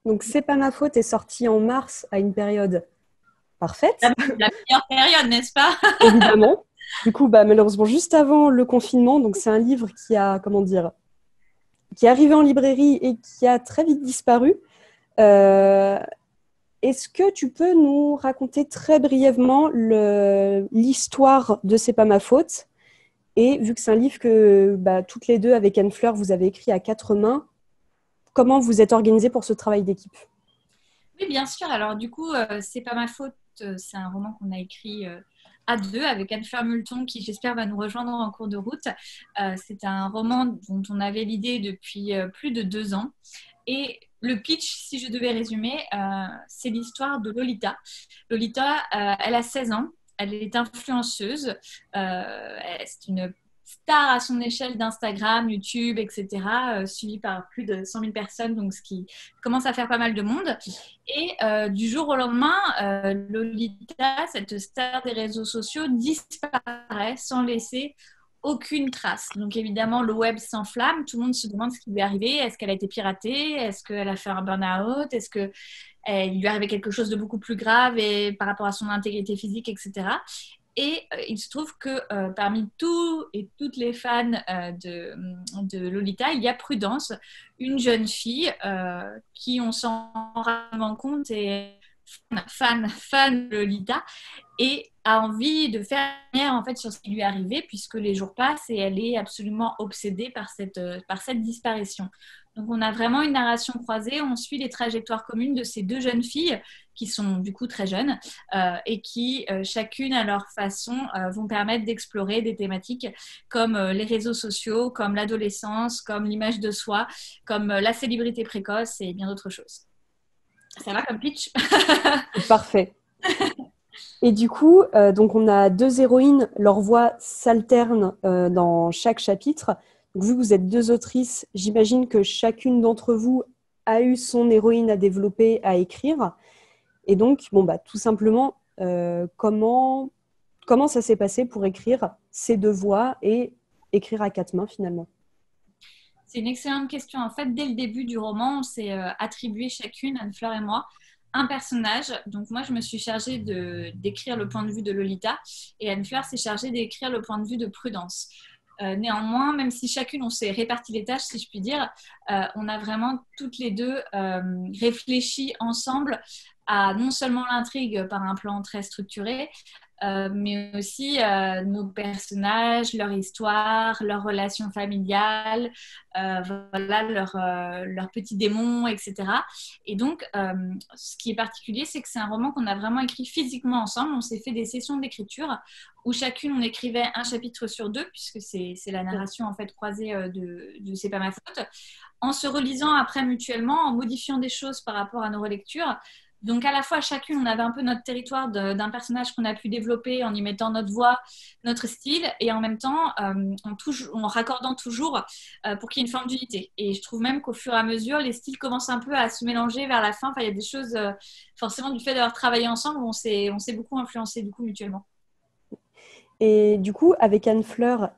Donc, C'est pas ma faute est sorti en mars à une période parfaite, La meilleure période, n'est-ce pas? évidemment. Du coup, malheureusement, juste avant le confinement. Donc, c'est un livre qui a, comment dire, qui est arrivé en librairie et qui a très vite disparu. Euh, Est-ce que tu peux nous raconter très brièvement l'histoire de C'est pas ma faute? Et vu que c'est un livre que toutes les deux, avec Anne Fleur, vous avez écrit à quatre mains, comment vous êtes organisées pour ce travail d'équipe? Oui, bien sûr. Alors, du coup, c'est pas ma faute. C'est un roman qu'on a écrit à deux avec Anne-Fleur Multon, qui j'espère va nous rejoindre en cours de route. C'est un roman dont on avait l'idée depuis plus de 2 ans. Et le pitch, si je devais résumer, c'est l'histoire de Lolita. Lolita, elle a 16 ans. Elle est influenceuse. C'est une star à son échelle d'Instagram, YouTube, etc., suivie par plus de 100 000 personnes, donc ce qui commence à faire pas mal de monde. Et du jour au lendemain, Lolita, cette star des réseaux sociaux, disparaît sans laisser aucune trace. Donc évidemment, le web s'enflamme, tout le monde se demande ce qui lui est arrivé. Est-ce qu'elle a été piratée? Est-ce qu'elle a fait un burn-out? Est-ce qu'il lui est arrivé quelque chose de beaucoup plus grave et par rapport à son intégrité physique, etc. Et il se trouve que parmi tous et toutes les fans de Lolita, il y a Prudence, une jeune fille qui, on s'en rend compte, est fan de Lolita et a envie de faire lumière en fait sur ce qui lui est arrivé puisque les jours passent et elle est absolument obsédée par cette disparition. Donc on a vraiment une narration croisée, on suit les trajectoires communes de ces deux jeunes filles qui sont du coup très jeunes et qui chacune à leur façon vont permettre d'explorer des thématiques comme les réseaux sociaux, comme l'adolescence, comme l'image de soi, comme la célébrité précoce et bien d'autres choses. Ça va comme pitch? Parfait. Et du coup, donc on a deux héroïnes, leurs voix s'alternent dans chaque chapitre. Donc, vu que vous êtes deux autrices, j'imagine que chacune d'entre vous a eu son héroïne à développer, à écrire. Et donc, tout simplement, comment ça s'est passé pour écrire ces deux voix et écrire à quatre mains finalement? C'est une excellente question. En fait, dès le début du roman, on s'est attribué chacune, Anne-Fleur et moi, un personnage. Donc moi, je me suis chargée d'écrire le point de vue de Lolita et Anne-Fleur s'est chargée d'écrire le point de vue de Prudence. Néanmoins, même si chacune, on s'est réparti les tâches, si je puis dire, on a vraiment toutes les deux réfléchi ensemble à non seulement l'intrigue par un plan très structuré, mais aussi nos personnages, leur histoire, leurs relations familiales, voilà, leurs petits démons, etc. Et donc, ce qui est particulier, c'est que c'est un roman qu'on a vraiment écrit physiquement ensemble. On s'est fait des sessions d'écriture où chacune, on écrivait un chapitre sur deux, puisque c'est la narration en fait croisée de C'est pas ma faute, en se relisant après mutuellement, en modifiant des choses par rapport à nos relectures. Donc à la fois, chacune, on avait un peu notre territoire d'un personnage qu'on a pu développer en y mettant notre voix, notre style, et en même temps, en raccordant toujours pour qu'il y ait une forme d'unité. Et je trouve même qu'au fur et à mesure, les styles commencent un peu à se mélanger vers la fin. Enfin, il y a des choses, forcément, du fait d'avoir travaillé ensemble, on s'est beaucoup influencé du coup mutuellement. Et du coup, avec Anne Fleur,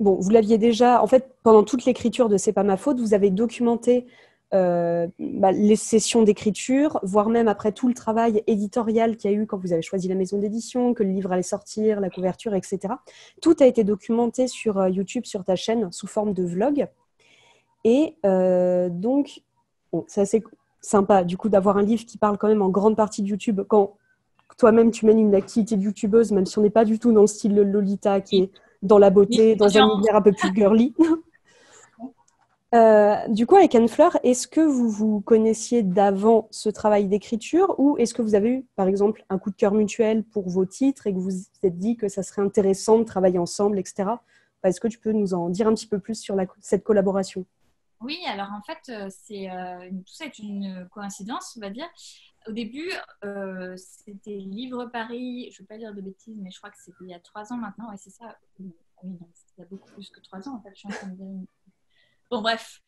bon, vous l'aviez déjà, en fait, pendant toute l'écriture de C'est pas ma faute, vous avez documenté les sessions d'écriture, voire même après tout le travail éditorial qu'il y a eu quand vous avez choisi la maison d'édition, que le livre allait sortir, la couverture, etc. Tout a été documenté sur YouTube, sur ta chaîne, sous forme de vlog. Et donc, bon, c'est assez sympa, du coup, d'avoir un livre qui parle quand même en grande partie de YouTube, quand toi-même, tu mènes une activité de youtubeuse, même si on n'est pas du tout dans le style de Lolita, qui est dans la beauté, dans un univers un peu plus girly. Du coup, avec Anne Fleur, est-ce que vous vous connaissiez d'avant ce travail d'écriture ou est-ce que vous avez eu, par exemple, un coup de cœur mutuel pour vos titres et que vous vous êtes dit que ça serait intéressant de travailler ensemble, etc. Est-ce que tu peux nous en dire un petit peu plus sur cette collaboration? Oui, alors en fait, tout ça est une coïncidence, on va dire. Au début, c'était Livre Paris, je ne veux pas dire de bêtises, mais je crois que c'était il y a 3 ans maintenant, et c'est ça. Oui, donc il y a beaucoup plus que 3 ans, en fait, je suis en train de dire. Bon, bref,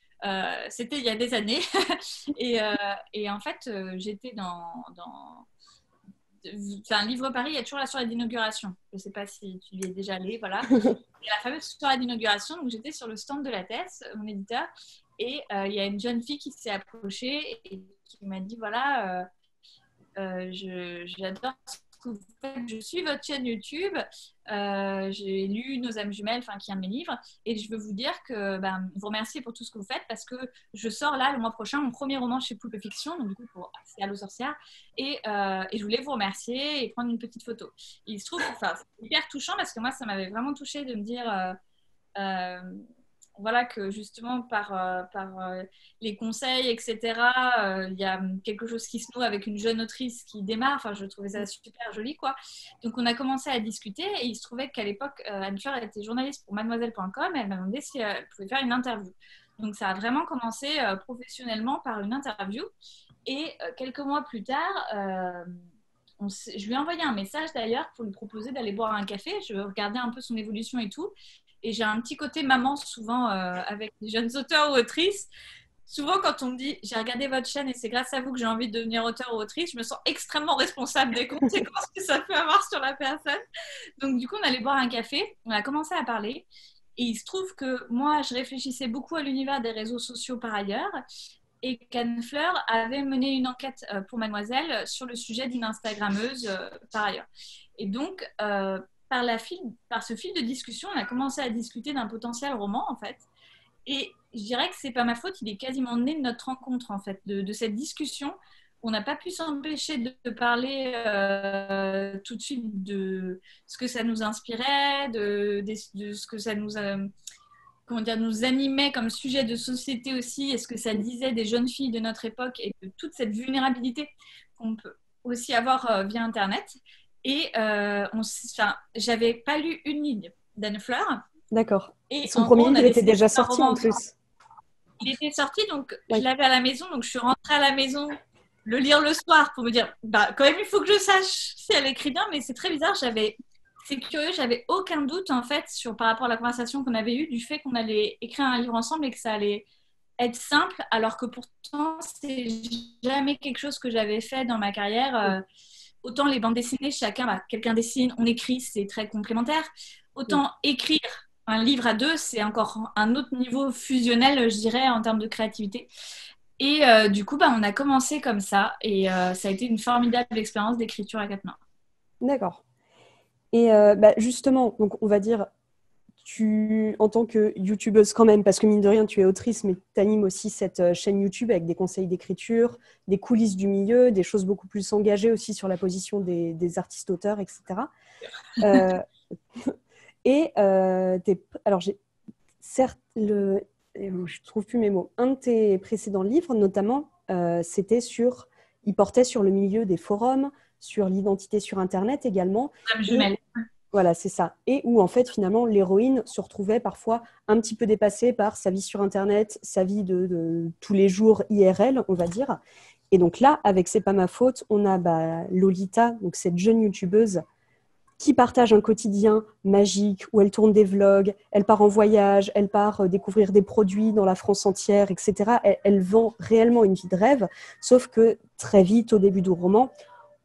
c'était il y a des années. Et, euh, et en fait, j'étais enfin, Livre Paris, il y a toujours la soirée d'inauguration. Je ne sais pas si tu y es déjà allé, voilà. Il y a la fameuse soirée d'inauguration. Donc, j'étais sur le stand de la thèse, mon éditeur, et il y a une jeune fille qui s'est approchée et qui m'a dit, voilà, j'adore ce que vous faites, je suis votre chaîne YouTube, j'ai lu Nos âmes jumelles, qui est un de mes livres, et je veux vous dire que vous remercier pour tout ce que vous faites parce que je sors là le mois prochain mon premier roman chez Poulpe Fiction, donc du coup c'est Allo Sorcière, et je voulais vous remercier et prendre une petite photo. Et il se trouve, c'est hyper touchant parce que moi ça m'avait vraiment touchée de me dire voilà que justement par les conseils, etc., il y a quelque chose qui se noue avec une jeune autrice qui démarre. Enfin, je trouvais ça super joli, quoi. Donc, on a commencé à discuter et il se trouvait qu'à l'époque, Anne-Fleur était journaliste pour mademoiselle.com et elle m'a demandé si elle pouvait faire une interview. Donc, ça a vraiment commencé professionnellement par une interview. Et quelques mois plus tard, je lui ai envoyé un message d'ailleurs pour lui proposer d'aller boire un café. Je regardais un peu son évolution et tout. Et j'ai un petit côté maman souvent avec les jeunes auteurs ou autrices. Souvent, quand on me dit j'ai regardé votre chaîne et c'est grâce à vous que j'ai envie de devenir auteur ou autrice, je me sens extrêmement responsable des conséquences que ça peut avoir sur la personne. Donc, du coup, on allait boire un café, on a commencé à parler. Et il se trouve que moi, je réfléchissais beaucoup à l'univers des réseaux sociaux par ailleurs. Et qu'Anne Fleur avait mené une enquête pour Mademoiselle sur le sujet d'une Instagrammeuse par ailleurs. Et donc, par ce fil de discussion, on a commencé à discuter d'un potentiel roman, en fait. Et je dirais que c'est pas ma faute, il est quasiment né de notre rencontre, en fait, de cette discussion. On n'a pas pu s'empêcher de parler tout de suite de ce que ça nous inspirait, de ce que ça nous animait comme sujet de société aussi, et ce que ça disait des jeunes filles de notre époque et de toute cette vulnérabilité qu'on peut aussi avoir via Internet. Et j'avais pas lu une ligne d'Anne Fleur. D'accord. Et son premier livre était déjà sorti en plus. Il était sorti, donc je l'avais à la maison, donc je suis rentrée à la maison le lire le soir pour me dire, quand même il faut que je sache si elle écrit bien, mais c'est très bizarre, c'est curieux, j'avais aucun doute en fait par rapport à la conversation qu'on avait eue du fait qu'on allait écrire un livre ensemble et que ça allait être simple, alors que pourtant c'est jamais quelque chose que j'avais fait dans ma carrière. Autant les bandes dessinées, quelqu'un dessine, on écrit, c'est très complémentaire. Autant écrire un livre à deux, c'est encore un autre niveau fusionnel, je dirais, en termes de créativité. Et du coup, on a commencé comme ça et ça a été une formidable expérience d'écriture à quatre mains. D'accord. Et justement, donc on va dire, en tant que youtubeuse quand même, parce que mine de rien, tu es autrice, mais tu animes aussi cette chaîne YouTube avec des conseils d'écriture, des coulisses du milieu, des choses beaucoup plus engagées aussi sur la position des artistes-auteurs, etc. Alors, certes, je ne trouve plus mes mots. Un de tes précédents livres, notamment, il portait sur le milieu des forums, sur l'identité sur Internet également. Voilà, c'est ça. Et où, en fait, finalement, l'héroïne se retrouvait parfois un petit peu dépassée par sa vie sur Internet, sa vie de tous les jours IRL, on va dire. Et donc là, avec C'est pas ma faute, on a Lolita, donc cette jeune youtubeuse qui partage un quotidien magique, où elle tourne des vlogs, elle part en voyage, elle part découvrir des produits dans la France entière, etc. Elle vend réellement une vie de rêve, sauf que très vite, au début du roman,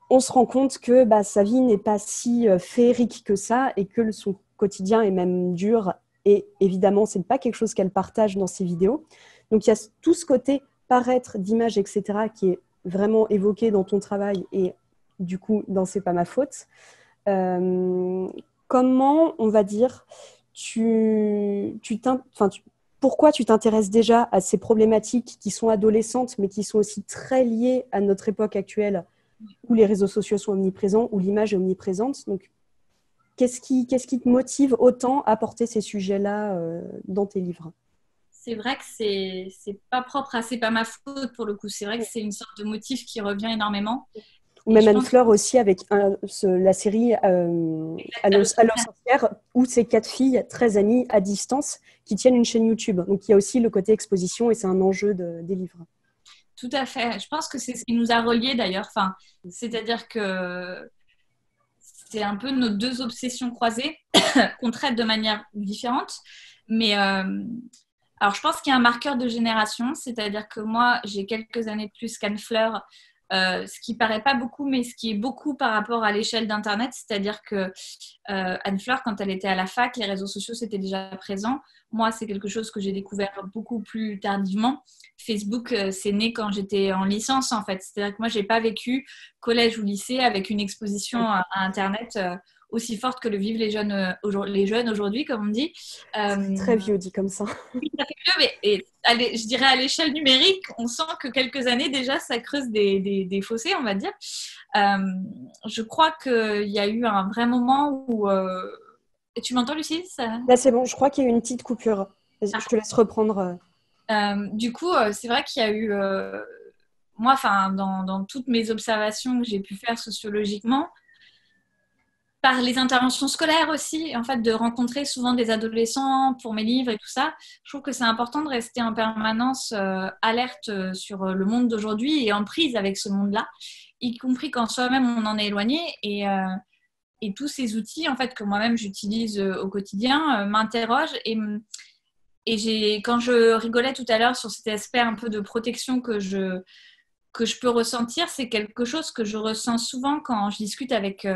on se rend compte que sa vie n'est pas si féerique que ça et que son quotidien est même dur. Et évidemment, ce n'est pas quelque chose qu'elle partage dans ses vidéos. Donc, il y a tout ce côté paraître d'images, etc., qui est vraiment évoqué dans ton travail et du coup, dans C'est pas ma faute. Comment, on va dire, pourquoi tu t'intéresses déjà à ces problématiques qui sont adolescentes, mais qui sont aussi très liées à notre époque actuelle, où les réseaux sociaux sont omniprésents, où l'image est omniprésente. Donc, qu'est-ce qui te motive autant à porter ces sujets-là dans tes livres ? C'est vrai que c'est pas propre à C'est pas ma faute pour le coup. C'est vrai que c'est une sorte de motif qui revient énormément. Ou même Anne-Fleur aussi avec la série Allo Sorcière, où c'est 4 filles très amies à distance qui tiennent une chaîne YouTube. Donc, il y a aussi le côté exposition et c'est un enjeu des livres. Tout à fait. Je pense que c'est ce qui nous a reliés d'ailleurs. C'est-à-dire que c'est un peu nos deux obsessions croisées qu'on traite de manière différente. Mais alors, je pense qu'il y a un marqueur de génération. C'est-à-dire que moi, j'ai quelques années de plus qu'Anne Fleur. ce qui paraît pas beaucoup, mais ce qui est beaucoup par rapport à l'échelle d'Internet. C'est-à-dire que Anne-Fleur, quand elle était à la fac, les réseaux sociaux, c'était déjà présent. Moi, c'est quelque chose que j'ai découvert beaucoup plus tardivement. Facebook, c'est né quand j'étais en licence, en fait. C'est-à-dire que moi, j'ai pas vécu collège ou lycée avec une exposition à Internet aussi forte que le vivent les jeunes aujourd'hui, comme on dit. C'est très vieux dit comme ça. Oui, ça fait mieux, je dirais à l'échelle numérique, on sent que quelques années déjà, ça creuse des fossés, on va dire. Je crois qu'il y a eu un vrai moment où... Tu m'entends, Lucie ça... Là, c'est bon, je crois qu'il y a eu une petite coupure. Vas-y, je te laisse reprendre. Du coup, c'est vrai qu'il y a eu... moi, dans toutes mes observations que j'ai pu faire sociologiquement, par les interventions scolaires aussi, en fait, de rencontrer souvent des adolescents pour mes livres et tout ça. Je trouve que c'est important de rester en permanence alerte sur le monde d'aujourd'hui et en prise avec ce monde-là, y compris quand soi-même on en est éloigné. Et tous ces outils, en fait, que moi-même j'utilise au quotidien, m'interrogent quand je rigolais tout à l'heure sur cet aspect un peu de protection que je peux ressentir, c'est quelque chose que je ressens souvent quand je discute avec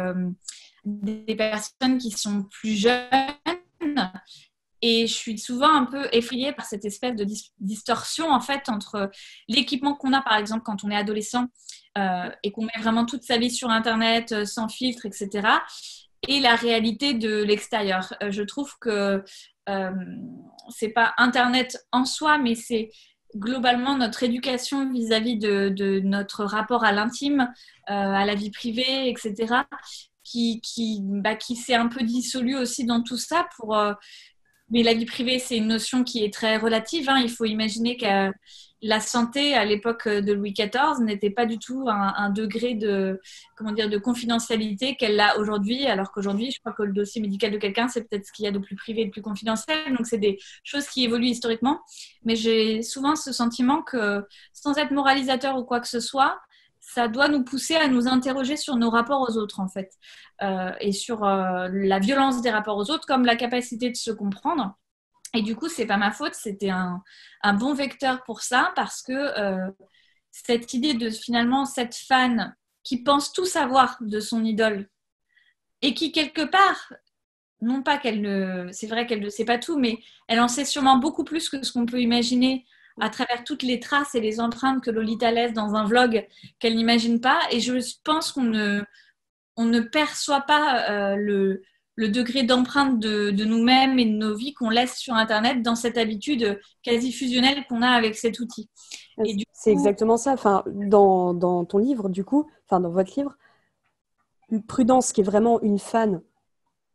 des personnes qui sont plus jeunes. Et je suis souvent un peu effrayée par cette espèce de distorsion, en fait, entre l'équipement qu'on a, par exemple, quand on est adolescent et qu'on met vraiment toute sa vie sur Internet, sans filtre, etc., et la réalité de l'extérieur. Je trouve que c'est pas Internet en soi, mais c'est globalement notre éducation vis-à-vis de notre rapport à l'intime, à la vie privée, etc., qui s'est un peu dissolue aussi dans tout ça. Mais la vie privée, c'est une notion qui est très relative. Hein. Il faut imaginer que la santé, à l'époque de Louis XIV, n'était pas du tout un degré de confidentialité qu'elle a aujourd'hui, alors qu'aujourd'hui, je crois que le dossier médical de quelqu'un, c'est peut-être ce qu'il y a de plus privé et de plus confidentiel. Donc, c'est des choses qui évoluent historiquement. Mais j'ai souvent ce sentiment que, sans être moralisateur ou quoi que ce soit, ça doit nous pousser à nous interroger sur nos rapports aux autres, en fait, et sur la violence des rapports aux autres, comme la capacité de se comprendre. Et du coup, c'est pas ma faute, c'était un bon vecteur pour ça, parce que cette idée de finalement cette fan qui pense tout savoir de son idole et qui, quelque part, non pas c'est vrai qu'elle ne sait pas tout, mais elle en sait sûrement beaucoup plus que ce qu'on peut imaginer à travers toutes les traces et les empreintes que Lolita laisse dans un vlog qu'elle n'imagine pas. Et je pense qu'on ne perçoit pas le degré d'empreinte de nous-mêmes et de nos vies qu'on laisse sur Internet dans cette habitude quasi fusionnelle qu'on a avec cet outil. C'est exactement ça. Enfin, dans ton livre, du coup, enfin, dans votre livre, Prudence, qui est vraiment une fan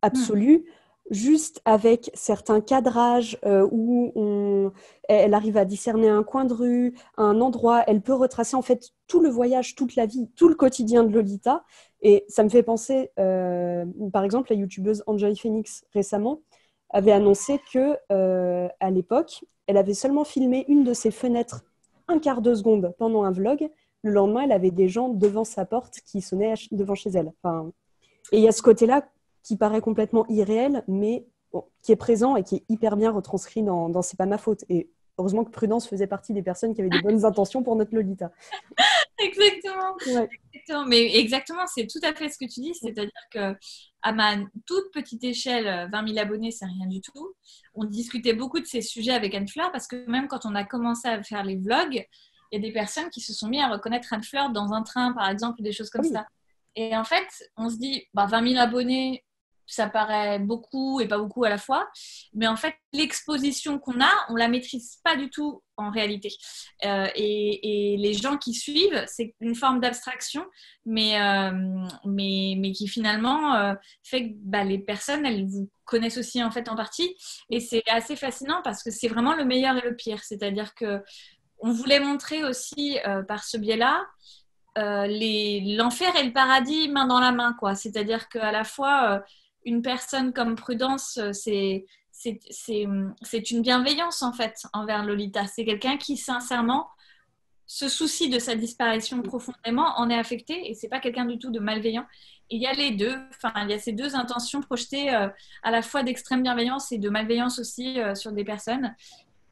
absolue, juste avec certains cadrages où elle arrive à discerner un coin de rue, un endroit, elle peut retracer en fait tout le voyage, toute la vie, tout le quotidien de Lolita. Et ça me fait penser, par exemple, la youtubeuse Enjoy Phoenix récemment avait annoncé que à l'époque, elle avait seulement filmé une de ses fenêtres un quart de seconde pendant un vlog. Le lendemain, elle avait des gens devant sa porte qui sonnaient devant chez elle. Enfin, et il y a ce côté-là qui paraît complètement irréel, mais bon, qui est présent et qui est hyper bien retranscrit dans C'est pas ma faute. Et heureusement que Prudence faisait partie des personnes qui avaient des bonnes intentions pour notre Lolita. Exactement. Ouais. Exactement. Mais exactement, c'est tout à fait ce que tu dis. C'est-à-dire que à ma toute petite échelle, 20 000 abonnés, c'est rien du tout. On discutait beaucoup de ces sujets avec Anne-Fleur parce que même quand on a commencé à faire les vlogs, il y a des personnes qui se sont mis à reconnaître Anne-Fleur dans un train, par exemple, ou des choses comme ça. Et en fait, on se dit, 20 000 abonnés, ça paraît beaucoup et pas beaucoup à la fois. Mais en fait, l'exposition qu'on a, on la maîtrise pas du tout en réalité. Et les gens qui suivent, c'est une forme d'abstraction, mais qui finalement fait que les personnes, elles vous connaissent aussi en fait en partie. Et c'est assez fascinant parce que c'est vraiment le meilleur et le pire. C'est-à-dire que on voulait montrer aussi par ce biais-là l'enfer et le paradis main dans la main, quoi. C'est-à-dire qu'à la fois une personne comme Prudence, c'est une bienveillance en fait envers Lolita. C'est quelqu'un qui sincèrement se soucie de sa disparition profondément, en est affecté et c'est pas quelqu'un du tout de malveillant. Et il y a les deux, enfin il y a ces deux intentions projetées à la fois d'extrême bienveillance et de malveillance aussi sur des personnes.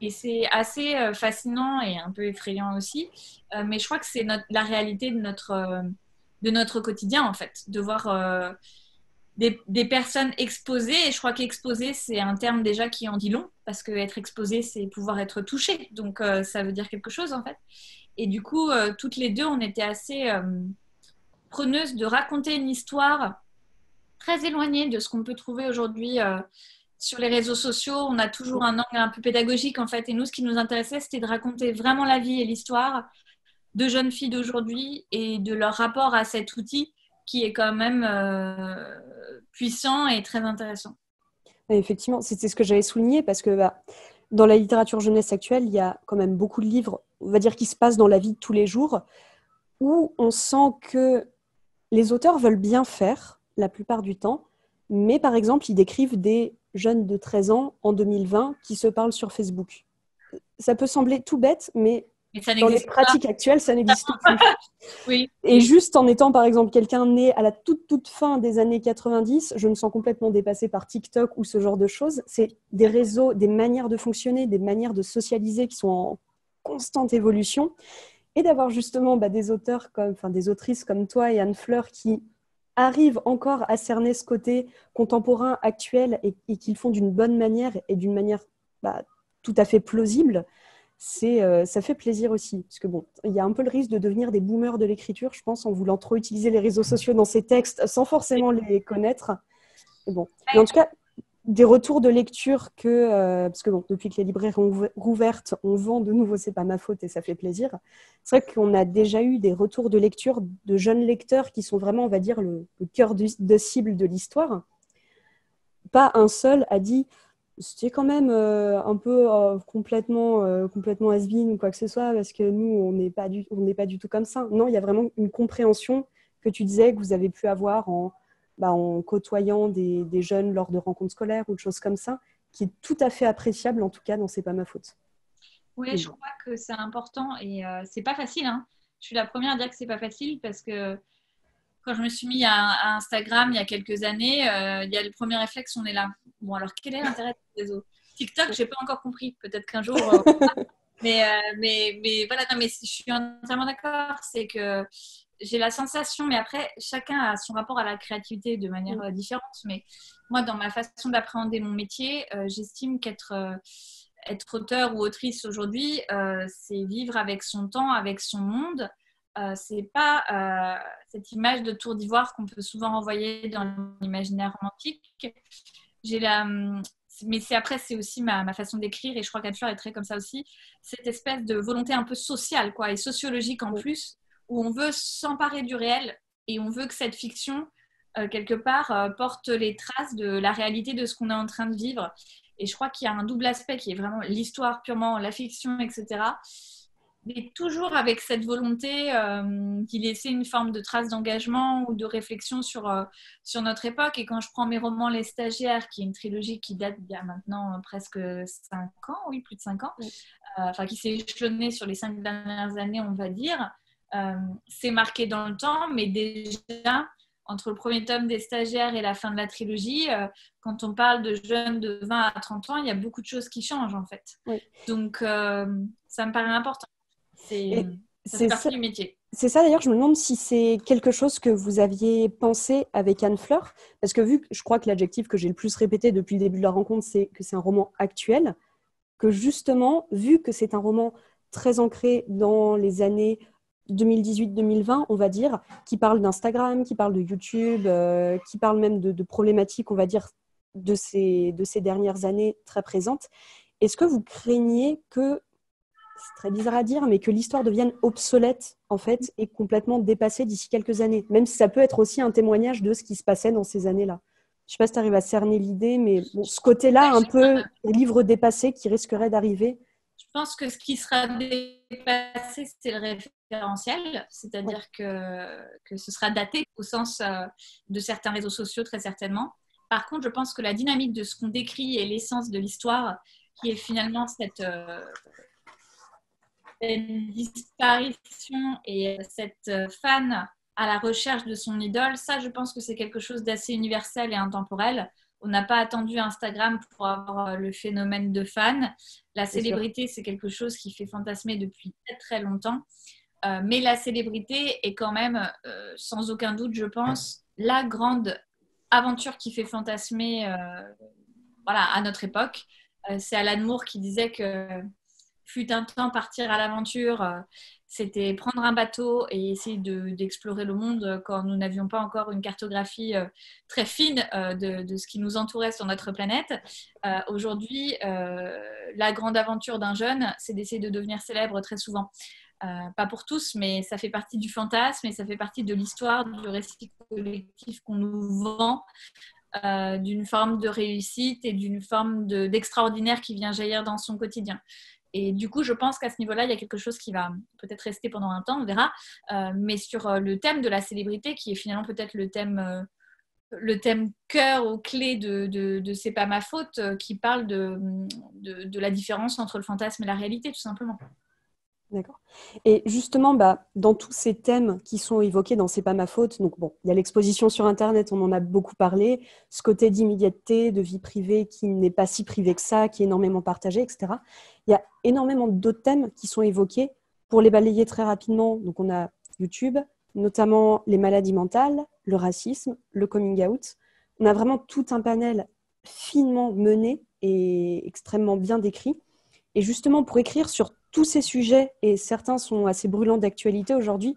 Et c'est assez fascinant et un peu effrayant aussi. Mais je crois que c'est la réalité de notre quotidien, en fait, de voir des personnes exposées. Et je crois qu'exposé, c'est un terme déjà qui en dit long, parce que être exposé, c'est pouvoir être touché. Donc, ça veut dire quelque chose, en fait. Et du coup, toutes les deux, on était assez preneuses de raconter une histoire très éloignée de ce qu'on peut trouver aujourd'hui sur les réseaux sociaux. On a toujours un angle un peu pédagogique, en fait. Et nous, ce qui nous intéressait, c'était de raconter vraiment la vie et l'histoire de jeunes filles d'aujourd'hui et de leur rapport à cet outil qui est quand même puissant et très intéressant. Et effectivement, c'était ce que j'avais souligné parce que dans la littérature jeunesse actuelle, il y a quand même beaucoup de livres, on va dire, qui se passent dans la vie de tous les jours, où on sent que les auteurs veulent bien faire la plupart du temps, mais par exemple, ils décrivent des jeunes de 13 ans en 2020 qui se parlent sur Facebook. Ça peut sembler tout bête, mais Mais ça dans les n'existe pas. pratiques actuelles, ça n'existe plus. Oui, Et juste en étant, par exemple, quelqu'un né à la toute fin des années 90, je me sens complètement dépassée par TikTok ou ce genre de choses. C'est des réseaux, des manières de fonctionner, des manières de socialiser qui sont en constante évolution. Et d'avoir justement des auteurs des autrices comme toi et Anne Fleur qui arrivent encore à cerner ce côté contemporain, actuel, et qu'ils font d'une bonne manière et d'une manière tout à fait plausible, ça fait plaisir aussi. Parce que bon, il y a un peu le risque de devenir des boomers de l'écriture, je pense, en voulant trop utiliser les réseaux sociaux dans ses textes sans forcément les connaître. Mais en tout cas, des retours de lecture parce que bon, depuis que les librairies ont rouvertes, on vend de nouveau C'est pas ma faute et ça fait plaisir. C'est vrai qu'on a déjà eu des retours de lecture de jeunes lecteurs qui sont vraiment, on va dire, le cœur de cible de l'histoire. Pas un seul a dit c'était quand même un peu complètement has-been ou quoi que ce soit parce que nous, on n'est pas du tout comme ça. Non, il y a vraiment une compréhension que tu disais que vous avez pu avoir en côtoyant des jeunes lors de rencontres scolaires ou de choses comme ça, qui est tout à fait appréciable, en tout cas, dans C'est pas ma faute. oui, je crois que c'est important et c'est pas facile, hein. Je suis la première à dire que c'est pas facile parce que quand je me suis mis à Instagram il y a quelques années, il y a le premier réflexe, on est là. Bon, alors quel est l'intérêt de ce réseau? TikTok, j'ai pas encore compris. Peut-être qu'un jour. Mais voilà, non, mais je suis entièrement d'accord. C'est que j'ai la sensation, mais après, chacun a son rapport à la créativité de manière différente. Mais moi, dans ma façon d'appréhender mon métier, j'estime être auteur ou autrice aujourd'hui, c'est vivre avec son temps, avec son monde. C'est pas cette image de tour d'ivoire qu'on peut souvent renvoyer dans l'imaginaire romantique. J'ai la, mais c'est aussi ma façon d'écrire et je crois qu'Anne Fleur est très comme ça aussi. Cette espèce de volonté un peu sociale quoi, et sociologique en plus, où on veut s'emparer du réel et on veut que cette fiction, quelque part, porte les traces de la réalité de ce qu'on est en train de vivre. Et je crois qu'il y a un double aspect qui est vraiment l'histoire purement, la fiction, etc. Mais toujours avec cette volonté d'y laisser une forme de trace d'engagement ou de réflexion sur notre époque. Et quand je prends mes romans Les Stagiaires, qui est une trilogie qui date d'il y a maintenant presque 5 ans, oui, plus de 5 ans, qui s'est échelonnée sur les 5 dernières années, on va dire, c'est marqué dans le temps, mais déjà, entre le premier tome des Stagiaires et la fin de la trilogie, quand on parle de jeunes de 20 à 30 ans, il y a beaucoup de choses qui changent en fait. Oui. Donc, ça me paraît important. Ça fait partie du métier. C'est ça d'ailleurs, je me demande si c'est quelque chose que vous aviez pensé avec Anne Fleur, parce que vu que je crois que l'adjectif que j'ai le plus répété depuis le début de la rencontre, c'est que c'est un roman actuel, que justement, vu que c'est un roman très ancré dans les années 2018-2020, on va dire, qui parle d'Instagram, qui parle de YouTube, qui parle même de problématiques, on va dire, de ces dernières années très présentes, est-ce que vous craignez que c'est très bizarre à dire, mais que l'histoire devienne obsolète, en fait, et complètement dépassée d'ici quelques années. Même si ça peut être aussi un témoignage de ce qui se passait dans ces années-là. Je ne sais pas si tu arrives à cerner l'idée, mais bon, ce côté-là, un peu livre dépassé qui risquerait d'arriver. Je pense que ce qui sera dépassé, c'est le référentiel, c'est-à-dire que ce sera daté au sens de certains réseaux sociaux, très certainement. Par contre, je pense que la dynamique de ce qu'on décrit et l'essence de l'histoire, qui est finalement cette disparition et cette fan à la recherche de son idole, ça, je pense que c'est quelque chose d'assez universel et intemporel, on n'a pas attendu Instagram pour avoir le phénomène de fan. La C'est sûr. célébrité, c'est quelque chose qui fait fantasmer depuis très très longtemps. Mais la célébrité est quand même, sans aucun doute, je pense, la grande aventure qui fait fantasmer voilà, à notre époque. C'est Alan Moore qui disait que fut un temps partir à l'aventure, c'était prendre un bateau et essayer d'explorer le monde quand nous n'avions pas encore une cartographie très fine de ce qui nous entourait sur notre planète. Aujourd'hui, la grande aventure d'un jeune, c'est d'essayer de devenir célèbre très souvent. Pas pour tous, mais ça fait partie du fantasme et ça fait partie de l'histoire, du récit collectif qu'on nous vend, d'une forme de réussite et d'une forme d'extraordinaire qui vient jaillir dans son quotidien. Et du coup, je pense qu'à ce niveau-là, il y a quelque chose qui va peut-être rester pendant un temps, on verra. Mais sur le thème de la célébrité, qui est finalement peut-être le thème cœur ou clé de C'est pas ma faute, qui parle de la différence entre le fantasme et la réalité, tout simplement. D'accord. Et justement, dans tous ces thèmes qui sont évoqués dans C'est pas ma faute, donc bon, il y a l'exposition sur Internet, on en a beaucoup parlé, ce côté d'immédiateté, de vie privée qui n'est pas si privé que ça, qui est énormément partagé, etc. Il y a énormément d'autres thèmes qui sont évoqués. Pour les balayer très rapidement, donc on a YouTube, notamment les maladies mentales, le racisme, le coming out. On a vraiment tout un panel finement mené et extrêmement bien décrit. Et justement, pour écrire sur tous ces sujets, et certains sont assez brûlants d'actualité aujourd'hui,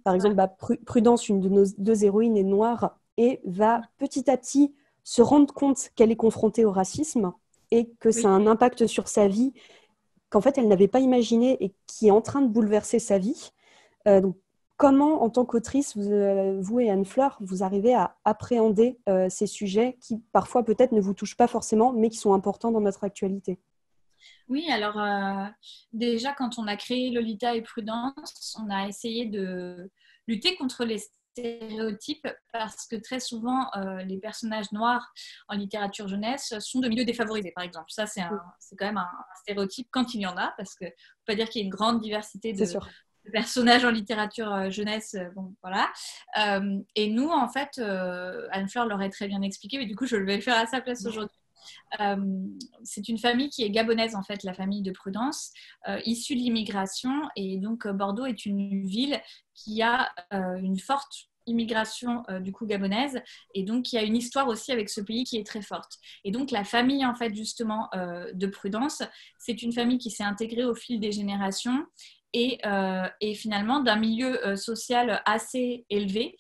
par exemple, Prudence, une de nos deux héroïnes, est noire et va petit à petit se rendre compte qu'elle est confrontée au racisme et que ça a un impact sur sa vie qu'en fait, elle n'avait pas imaginé et qui est en train de bouleverser sa vie. Donc, comment, en tant qu'autrice, vous et Anne-Fleur, vous arrivez à appréhender ces sujets qui, parfois, peut-être ne vous touchent pas forcément, mais qui sont importants dans notre actualité? Oui, alors déjà quand on a créé Lolita et Prudence, on a essayé de lutter contre les stéréotypes parce que très souvent les personnages noirs en littérature jeunesse sont de milieux défavorisés, par exemple. Ça, c'est quand même un stéréotype quand il y en a, parce qu'on ne peut pas dire qu'il y a une grande diversité de personnages en littérature jeunesse. Bon, voilà. Et nous, en fait, Anne-Fleur l'aurait très bien expliqué, mais du coup, je vais le faire à sa place aujourd'hui. C'est une famille qui est gabonaise en fait, la famille de Prudence, issue de l'immigration, et donc Bordeaux est une ville qui a une forte immigration du coup gabonaise, et donc il y a une histoire aussi avec ce pays qui est très forte. Et donc la famille en fait justement de Prudence, c'est une famille qui s'est intégrée au fil des générations et finalement d'un milieu social assez élevé,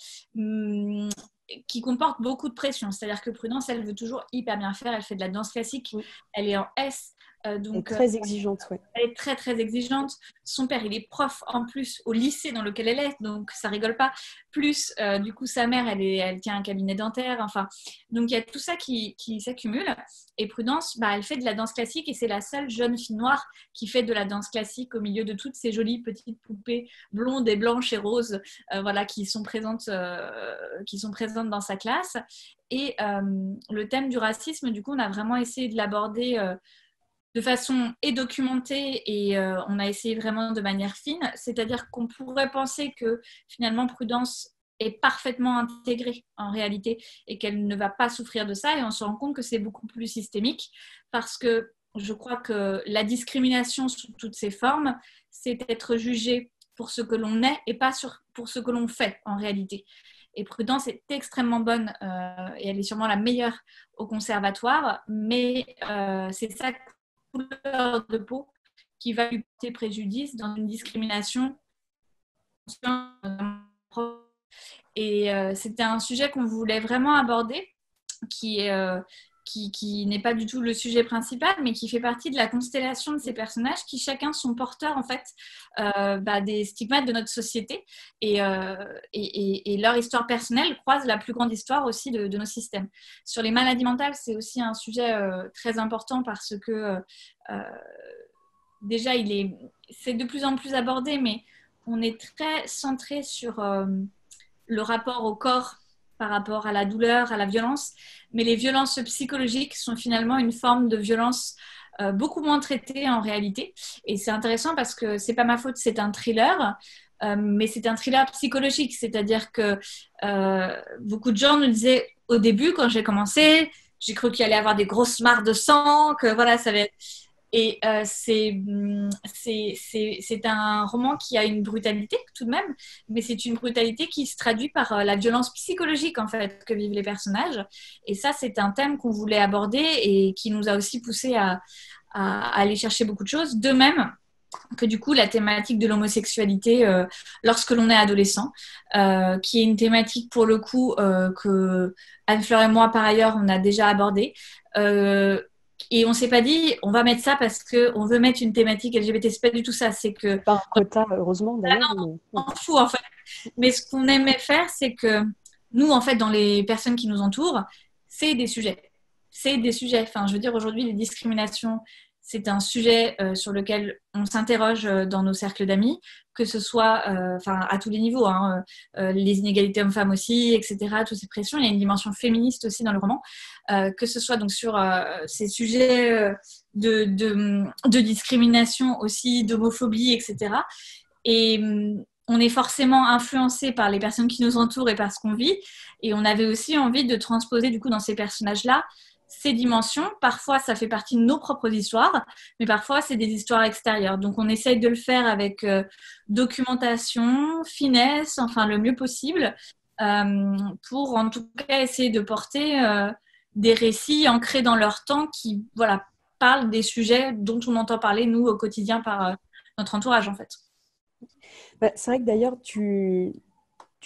qui comporte beaucoup de pression. C'est-à-dire que Prudence, elle veut toujours hyper bien faire. Elle fait de la danse classique. Elle est en S. Donc, elle est très exigeante, oui. Elle est très, très exigeante. Son père, il est prof en plus au lycée dans lequel elle est, donc ça rigole pas. Plus, du coup, sa mère, elle tient un cabinet dentaire. Enfin, donc il y a tout ça qui s'accumule. Et Prudence, elle fait de la danse classique et c'est la seule jeune fille noire qui fait de la danse classique au milieu de toutes ces jolies petites poupées blondes et blanches et roses, voilà, qui sont présentes dans sa classe. Et le thème du racisme, du coup, on a vraiment essayé de l'aborder de façon documentée et on a essayé vraiment de manière fine. C'est-à-dire qu'on pourrait penser que finalement Prudence est parfaitement intégrée en réalité et qu'elle ne va pas souffrir de ça, et on se rend compte que c'est beaucoup plus systémique, parce que je crois que la discrimination sous toutes ses formes, c'est être jugé pour ce que l'on est et pas pour ce que l'on fait en réalité. Et Prudence est extrêmement bonne et elle est sûrement la meilleure au conservatoire, mais c'est sa couleur de peau qui va lui porter préjudice dans une discrimination. Et c'était un sujet qu'on voulait vraiment aborder, qui n'est pas du tout le sujet principal, mais qui fait partie de la constellation de ces personnages qui chacun sont porteurs en fait des stigmates de notre société, et leur histoire personnelle croise la plus grande histoire aussi de nos systèmes. Sur les maladies mentales, c'est aussi un sujet très important parce que déjà c'est de plus en plus abordé, mais on est très centré sur le rapport au corps par rapport à la douleur, à la violence, mais les violences psychologiques sont finalement une forme de violence beaucoup moins traitée en réalité. Et c'est intéressant parce que C'est pas ma faute, c'est un thriller, mais c'est un thriller psychologique, c'est-à-dire que beaucoup de gens nous disaient au début, quand j'ai commencé, j'ai cru qu'il allait y avoir des grosses mares de sang, que voilà, ça allait... Et c'est un roman qui a une brutalité tout de même, mais c'est une brutalité qui se traduit par la violence psychologique en fait que vivent les personnages. Et ça, c'est un thème qu'on voulait aborder et qui nous a aussi poussé à aller chercher beaucoup de choses. De même que du coup la thématique de l'homosexualité lorsque l'on est adolescent, qui est une thématique pour le coup que Anne-Fleur et moi par ailleurs on a déjà abordé. Et on s'est pas dit on va mettre ça parce qu'on veut mettre une thématique LGBT, c'est pas du tout ça, c'est que Pas un quota, heureusement d'ailleurs. non, Mais... on s'en fout en fait. Mais ce qu'on aimait faire, c'est que nous en fait dans les personnes qui nous entourent, c'est des sujets. C'est des sujets. Enfin, je veux dire, aujourd'hui, les discriminations, c'est un sujet sur lequel on s'interroge dans nos cercles d'amis, que ce soit à tous les niveaux, hein, les inégalités hommes-femmes aussi, etc., toutes ces pressions. Il y a une dimension féministe aussi dans le roman, que ce soit donc sur ces sujets de discrimination aussi, d'homophobie, etc. Et on est forcément influencé par les personnes qui nous entourent et par ce qu'on vit. Et on avait aussi envie de transposer du coup dans ces personnages-là ces dimensions. Parfois, ça fait partie de nos propres histoires, mais parfois, c'est des histoires extérieures. Donc, on essaye de le faire avec documentation, finesse, enfin le mieux possible, pour en tout cas essayer de porter des récits ancrés dans leur temps qui, voilà, parlent des sujets dont on entend parler, nous, au quotidien, par notre entourage, en fait. Bah, c'est vrai que d'ailleurs, tu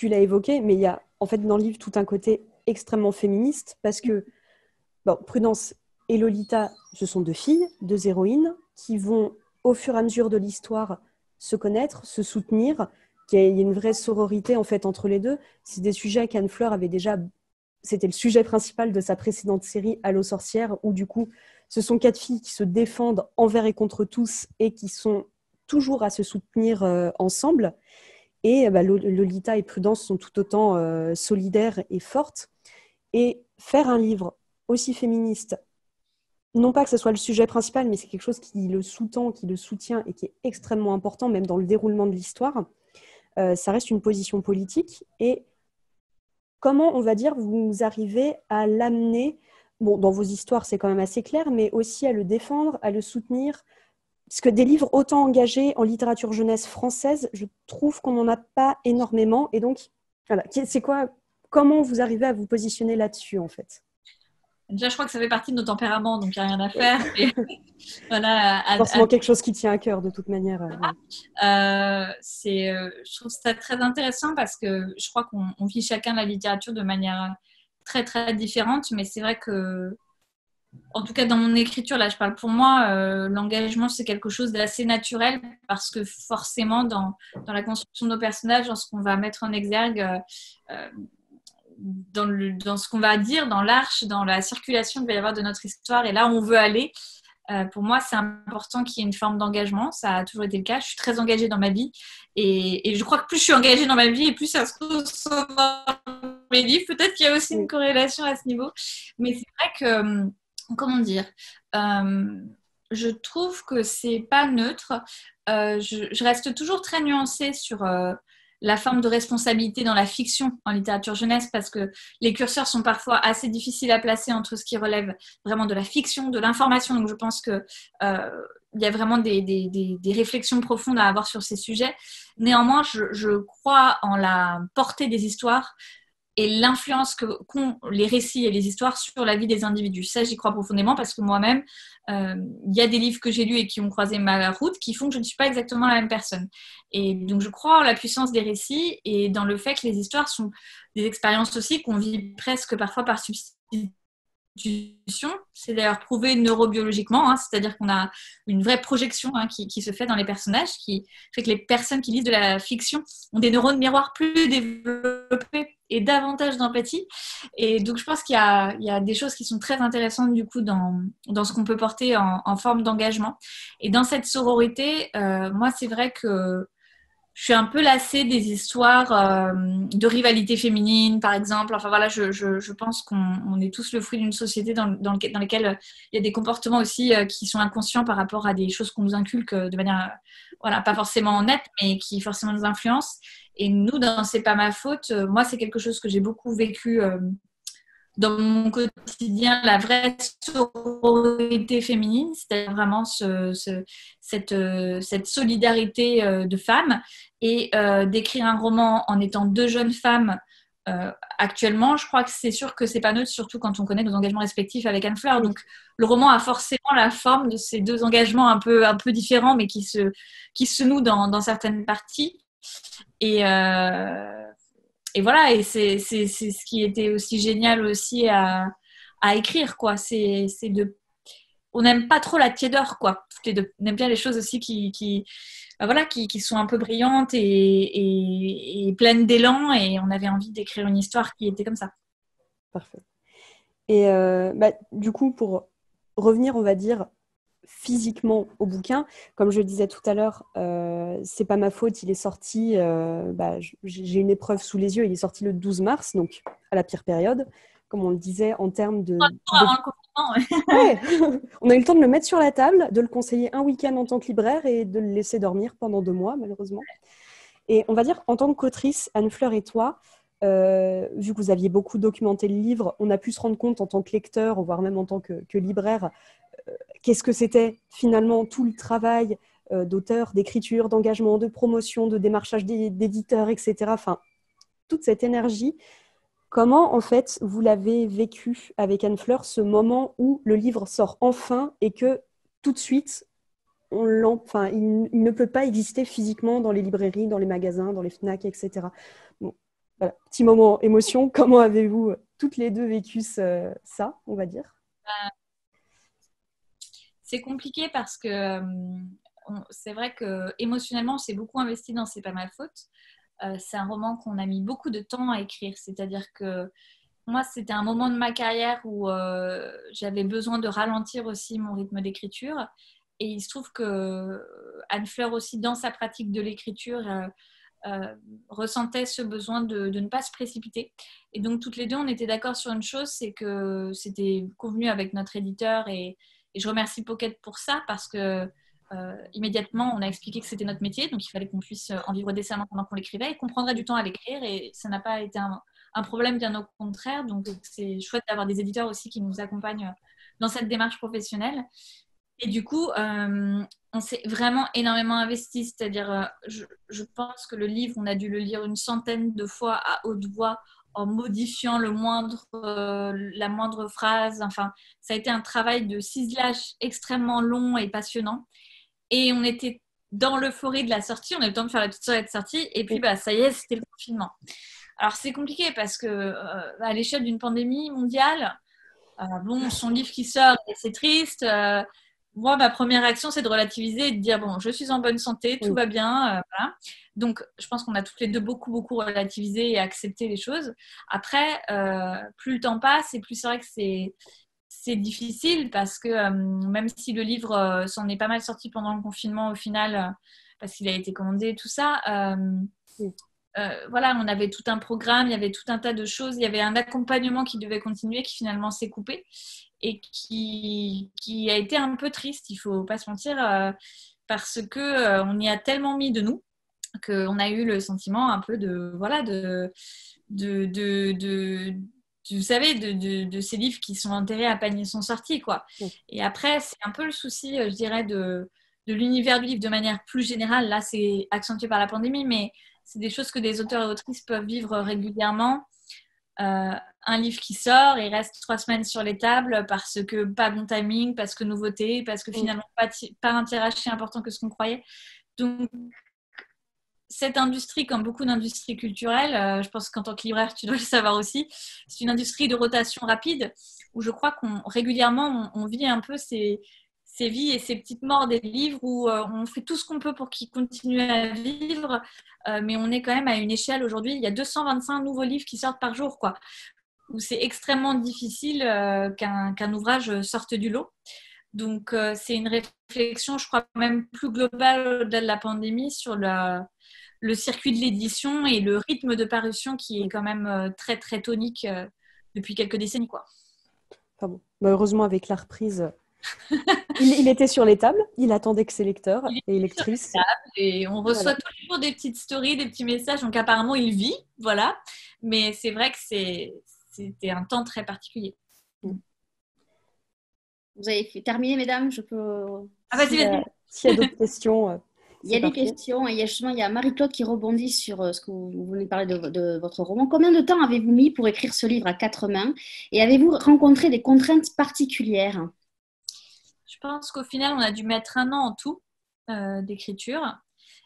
l'as évoqué, mais il y a en fait dans le livre tout un côté extrêmement féministe parce que bon, Prudence et Lolita, ce sont deux filles, deux héroïnes qui vont au fur et à mesure de l'histoire se connaître, se soutenir, qu'il y a une vraie sororité en fait entre les deux. C'est des sujets qu'Anne-Fleur avait déjà, c'était le sujet principal de sa précédente série Allo sorcière, où du coup, ce sont quatre filles qui se défendent envers et contre tous et qui sont toujours à se soutenir ensemble. Et Lolita et Prudence sont tout autant solidaires et fortes. Et faire un livre aussi féministe, non pas que ce soit le sujet principal, mais c'est quelque chose qui le sous-tend, qui le soutient et qui est extrêmement important, même dans le déroulement de l'histoire, ça reste une position politique. Et comment, on va dire, vous arrivez à l'amener, bon, dans vos histoires, c'est quand même assez clair, mais aussi à le défendre, à le soutenir. Parce que des livres autant engagés en littérature jeunesse française, je trouve qu'on n'en a pas énormément. Et donc, voilà, c'est quoi, comment vous arrivez à vous positionner là-dessus, en fait? Déjà, je crois que ça fait partie de nos tempéraments, donc il n'y a rien à faire. Et, voilà, forcément quelque chose qui tient à cœur, de toute manière. Je trouve ça très intéressant parce que je crois qu'on vit chacun la littérature de manière très, très différente. Mais c'est vrai que, en tout cas, dans mon écriture, là, je parle pour moi, l'engagement, c'est quelque chose d'assez naturel parce que forcément, dans la construction de nos personnages, dans ce qu'on va mettre en exergue, dans ce qu'on va dire, dans l'arche, dans la circulation qu'il va y avoir de notre histoire et là où on veut aller. Pour moi, c'est important qu'il y ait une forme d'engagement. Ça a toujours été le cas. Je suis très engagée dans ma vie et je crois que plus je suis engagée dans ma vie et plus ça se ressent dans mes livres. Peut-être qu'il y a aussi une corrélation à ce niveau. Mais c'est vrai que, comment dire, je trouve que c'est pas neutre. Je reste toujours très nuancée sur la forme de responsabilité dans la fiction en littérature jeunesse parce que les curseurs sont parfois assez difficiles à placer entre ce qui relève vraiment de la fiction, de l'information. Donc je pense que il y a vraiment des réflexions profondes à avoir sur ces sujets. Néanmoins, je crois en la portée des histoires et l'influence qu'ont les récits et les histoires sur la vie des individus. Ça, j'y crois profondément parce que moi-même, il y a des livres que j'ai lus et qui ont croisé ma route qui font que je ne suis pas exactement la même personne. Et donc, je crois en la puissance des récits et dans le fait que les histoires sont des expériences aussi qu'on vit presque parfois par substitution. C'est d'ailleurs prouvé neurobiologiquement, hein, c'est-à-dire qu'on a une vraie projection qui se fait dans les personnages, qui fait que les personnes qui lisent de la fiction ont des neurones miroirs plus développés et davantage d'empathie. Et donc je pense qu'il y a des choses qui sont très intéressantes du coup dans ce qu'on peut porter en forme d'engagement. Et dans cette sororité, moi c'est vrai que je suis un peu lassée des histoires de rivalité féminine, par exemple. Enfin voilà, je pense qu'on est tous le fruit d'une société dans laquelle il y a des comportements aussi qui sont inconscients par rapport à des choses qu'on nous inculque de manière, voilà, pas forcément nette, mais qui forcément nous influencent. Et nous, dans C'est pas ma faute, moi, c'est quelque chose que j'ai beaucoup vécu dans mon quotidien la vraie sororité féminine, c'est-à-dire vraiment cette solidarité de femmes, et d'écrire un roman en étant deux jeunes femmes. Actuellement, je crois que c'est sûr que c'est pas neutre, surtout quand on connaît nos engagements respectifs avec Anne Fleur. Donc, le roman a forcément la forme de ces deux engagements un peu différents, mais qui se nouent dans certaines parties. Et, euh, et voilà, et c'est ce qui était aussi génial aussi à écrire, quoi. On n'aime pas trop la tiédeur, quoi. Toutes les deux. On aime bien les choses aussi qui sont un peu brillantes et pleines d'élan, et on avait envie d'écrire une histoire qui était comme ça. Parfait. Et du coup, pour revenir, on va dire, physiquement au bouquin, comme je le disais tout à l'heure, c'est pas ma faute, il est sorti, j'ai une épreuve sous les yeux, il est sorti le 12 mars, donc à la pire période, comme on le disait, en termes de... Avant le confinement, Ouais. On a eu le temps de le mettre sur la table, de le conseiller un week-end en tant que libraire et de le laisser dormir pendant 2 mois, malheureusement. Et on va dire, en tant qu'autrice, Anne Fleur et toi, vu que vous aviez beaucoup documenté le livre, on a pu se rendre compte en tant que lecteur, voire même en tant que libraire, qu'est-ce que c'était finalement tout le travail d'auteur, d'écriture, d'engagement, de promotion, de démarchage d'éditeurs, etc. Enfin, toute cette énergie. Comment, en fait, vous l'avez vécu avec Anne Fleur, ce moment où le livre sort enfin et que tout de suite, il ne peut pas exister physiquement dans les librairies, dans les magasins, dans les FNAC, etc. Bon, voilà, petit moment émotion. Comment avez-vous toutes les deux vécu ça, on va dire? c'est compliqué parce que c'est vrai que émotionnellement, on s'est beaucoup investi dans C'est pas ma faute. C'est un roman qu'on a mis beaucoup de temps à écrire. C'est-à-dire que moi, c'était un moment de ma carrière où j'avais besoin de ralentir aussi mon rythme d'écriture. Et il se trouve que Anne Fleur aussi, dans sa pratique de l'écriture, ressentait ce besoin de ne pas se précipiter. Et donc, toutes les deux, on était d'accord sur une chose, c'est que c'était convenu avec notre éditeur. Et je remercie Pocket pour ça, parce que immédiatement, on a expliqué que c'était notre métier, donc il fallait qu'on puisse en vivre décemment pendant qu'on l'écrivait, et qu'on prendrait du temps à l'écrire. Et ça n'a pas été un problème, bien au contraire. Donc, c'est chouette d'avoir des éditeurs aussi qui nous accompagnent dans cette démarche professionnelle. Et du coup, on s'est vraiment énormément investi. C'est-à-dire, je pense que le livre, on a dû le lire une centaine de fois à haute voix, en modifiant la moindre phrase. Enfin, ça a été un travail de ciselage extrêmement long et passionnant. Et on était dans l'euphorie de la sortie. On a eu le temps de faire la petite soirée de sortie. Et puis, ça y est, c'était le confinement. Alors, c'est compliqué parce que à l'échelle d'une pandémie mondiale, son livre qui sort, c'est triste. Moi, ma première réaction, c'est de relativiser et de dire, bon, je suis en bonne santé, tout va bien. Voilà. Donc, je pense qu'on a toutes les deux beaucoup, beaucoup relativisé et accepté les choses. Après, plus le temps passe, et plus c'est vrai que c'est difficile, parce que même si le livre s'en est pas mal sorti pendant le confinement au final, parce qu'il a été commandé, tout ça, voilà, on avait tout un programme, il y avait tout un tas de choses, il y avait un accompagnement qui devait continuer, qui finalement s'est coupé, et qui a été un peu triste, il faut pas se mentir, parce que on y a tellement mis de nous qu'on a eu le sentiment un peu vous savez, de ces livres qui sont enterrés à panier sont sortis, quoi. Et après, c'est un peu le souci, je dirais, de l'univers du livre de manière plus générale. Là, c'est accentué par la pandémie, mais c'est des choses que des auteurs et autrices peuvent vivre régulièrement. Un livre qui sort et reste 3 semaines sur les tables parce que pas bon timing, parce que nouveauté, parce que finalement pas un tirage si important que ce qu'on croyait. Donc, cette industrie, comme beaucoup d'industries culturelles, je pense qu'en tant que libraire, tu dois le savoir aussi, c'est une industrie de rotation rapide, où je crois qu'on régulièrement, on vit un peu ces vies et ces petites morts des livres, où on fait tout ce qu'on peut pour qu'ils continuent à vivre, mais on est quand même à une échelle aujourd'hui, il y a 225 nouveaux livres qui sortent par jour, quoi, où c'est extrêmement difficile qu'un ouvrage sorte du lot. Donc, c'est une réflexion, je crois, même plus globale au-delà de la pandémie, sur le circuit de l'édition et le rythme de parution qui est quand même très, très tonique depuis quelques décennies, quoi. Enfin bon. Heureusement, avec la reprise, il était sur les tables, il attendait que ses lecteurs et lectrices. Et on reçoit tous les jours des petites stories, des petits messages, donc apparemment il vit, voilà. Mais c'est vrai que c'était un temps très particulier. Vous avez terminé, mesdames? Je peux... Ah, vas-y, vas-y. S'il y a d'autres questions, Il y a c'est des parfait. questions et justement, il y a Marie-Claude qui rebondit sur ce que vous venez de parler de votre roman. Combien de temps avez-vous mis pour écrire ce livre à quatre mains et avez-vous rencontré des contraintes particulières? Je pense qu'au final, on a dû mettre 1 an en tout d'écriture.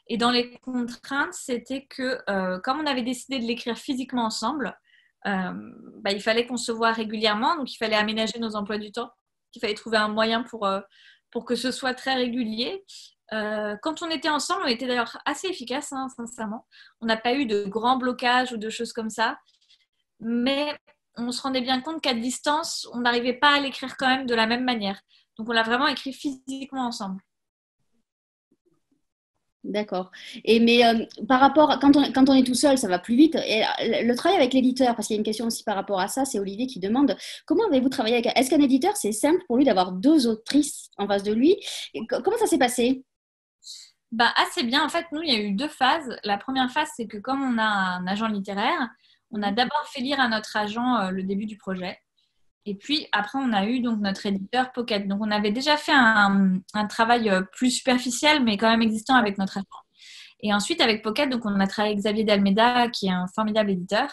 Et dans les contraintes, c'était que comme on avait décidé de l'écrire physiquement ensemble, il fallait qu'on se voit régulièrement, donc il fallait aménager nos emplois du temps. Il fallait trouver un moyen pour que ce soit très régulier. Quand on était ensemble, on était d'ailleurs assez efficace, hein, sincèrement. On n'a pas eu de grands blocages ou de choses comme ça. Mais on se rendait bien compte qu'à distance, on n'arrivait pas à l'écrire quand même de la même manière. Donc on l'a vraiment écrit physiquement ensemble. D'accord. Mais par rapport, quand on est tout seul, ça va plus vite. Et le travail avec l'éditeur, parce qu'il y a une question aussi par rapport à ça, c'est Olivier qui demande, comment avez-vous travaillé avec... Est-ce qu'un éditeur, c'est simple pour lui d'avoir deux autrices en face de lui? Et comment ça s'est passé? Assez bien. En fait, nous, il y a eu 2 phases. La première phase, c'est que comme on a un agent littéraire, on a d'abord fait lire à notre agent le début du projet. Et puis après, on a eu donc notre éditeur Pocket. Donc on avait déjà fait un travail plus superficiel, mais quand même existant avec notre agent. Et ensuite, avec Pocket, donc on a travaillé avec Xavier d'Almeida, qui est un formidable éditeur.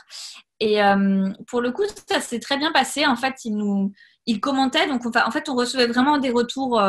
Et pour le coup, ça s'est très bien passé. En fait, il commentait. Donc en fait, on recevait vraiment des retours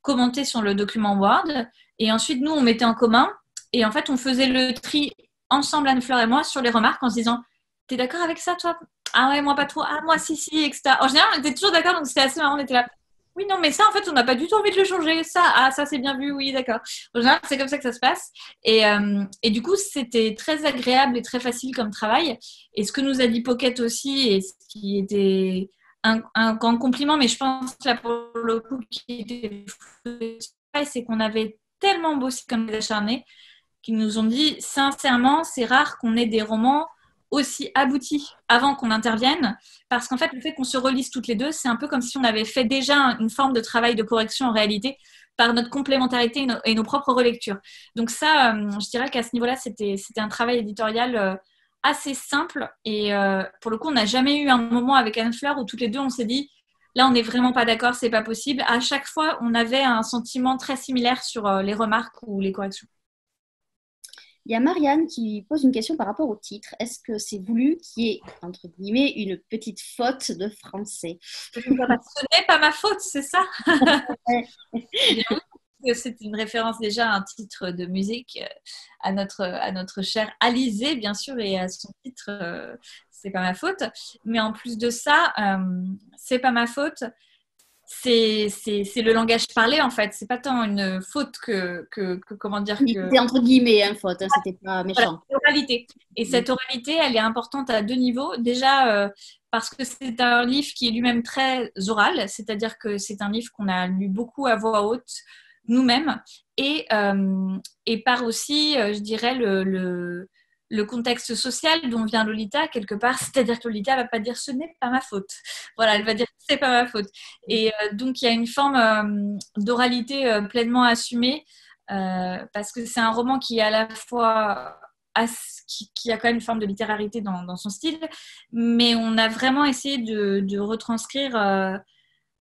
commentés sur le document Word. Et ensuite, nous, on mettait en commun. Et en fait, on faisait le tri ensemble, Anne-Fleur et moi, sur les remarques en se disant, t'es d'accord avec ça, toi? Ah ouais, moi pas trop. Ah, moi si, etc. En général, on était toujours d'accord, donc c'était assez marrant. On était là. Oui, non, mais ça, en fait, on n'a pas du tout envie de le changer. Ça, c'est bien vu, oui, d'accord. En général, c'est comme ça que ça se passe. Et du coup, c'était très agréable et très facile comme travail. Et ce que nous a dit Pocket aussi, et ce qui était un grand compliment, mais je pense là pour le coup qui était c'est qu'on avait tellement bossé comme des acharnés qu'ils nous ont dit, sincèrement, c'est rare qu'on ait des romans aussi aboutis avant qu'on intervienne, parce qu'en fait, le fait qu'on se relise toutes les deux, c'est un peu comme si on avait fait déjà une forme de travail de correction en réalité par notre complémentarité et nos propres relectures. Donc ça, je dirais qu'à ce niveau-là, c'était un travail éditorial assez simple et pour le coup, on n'a jamais eu un moment avec Anne-Fleur où toutes les deux, on s'est dit là, on n'est vraiment pas d'accord, c'est pas possible. À chaque fois, on avait un sentiment très similaire sur les remarques ou les corrections. Il y a Marianne qui pose une question par rapport au titre. Est-ce que c'est voulu qu'il y ait, entre guillemets, une petite faute de français? Ce n'est pas ma faute, c'est ça? C'est une référence déjà à un titre de musique, à notre chère Alizée, bien sûr, et à son titre, c'est pas ma faute. Mais en plus de ça, c'est pas ma faute. C'est le langage parlé, en fait. C'est pas tant une faute que comment dire que... C'était entre guillemets, hein, faute, hein, c'était pas méchant. Voilà, oralité. Et cette oralité, elle est importante à 2 niveaux. Déjà, parce que c'est un livre qui est lui-même très oral, c'est-à-dire que c'est un livre qu'on a lu beaucoup à voix haute nous-mêmes, et par aussi, je dirais, le contexte social dont vient Lolita, quelque part. C'est-à-dire que Lolita ne va pas dire « ce n'est pas ma faute ». Voilà, elle va dire « c'est pas ma faute ». Et donc, il y a une forme d'oralité pleinement assumée, parce que c'est un roman qui est à la fois qui a quand même une forme de littérarité dans son style, mais on a vraiment essayé de retranscrire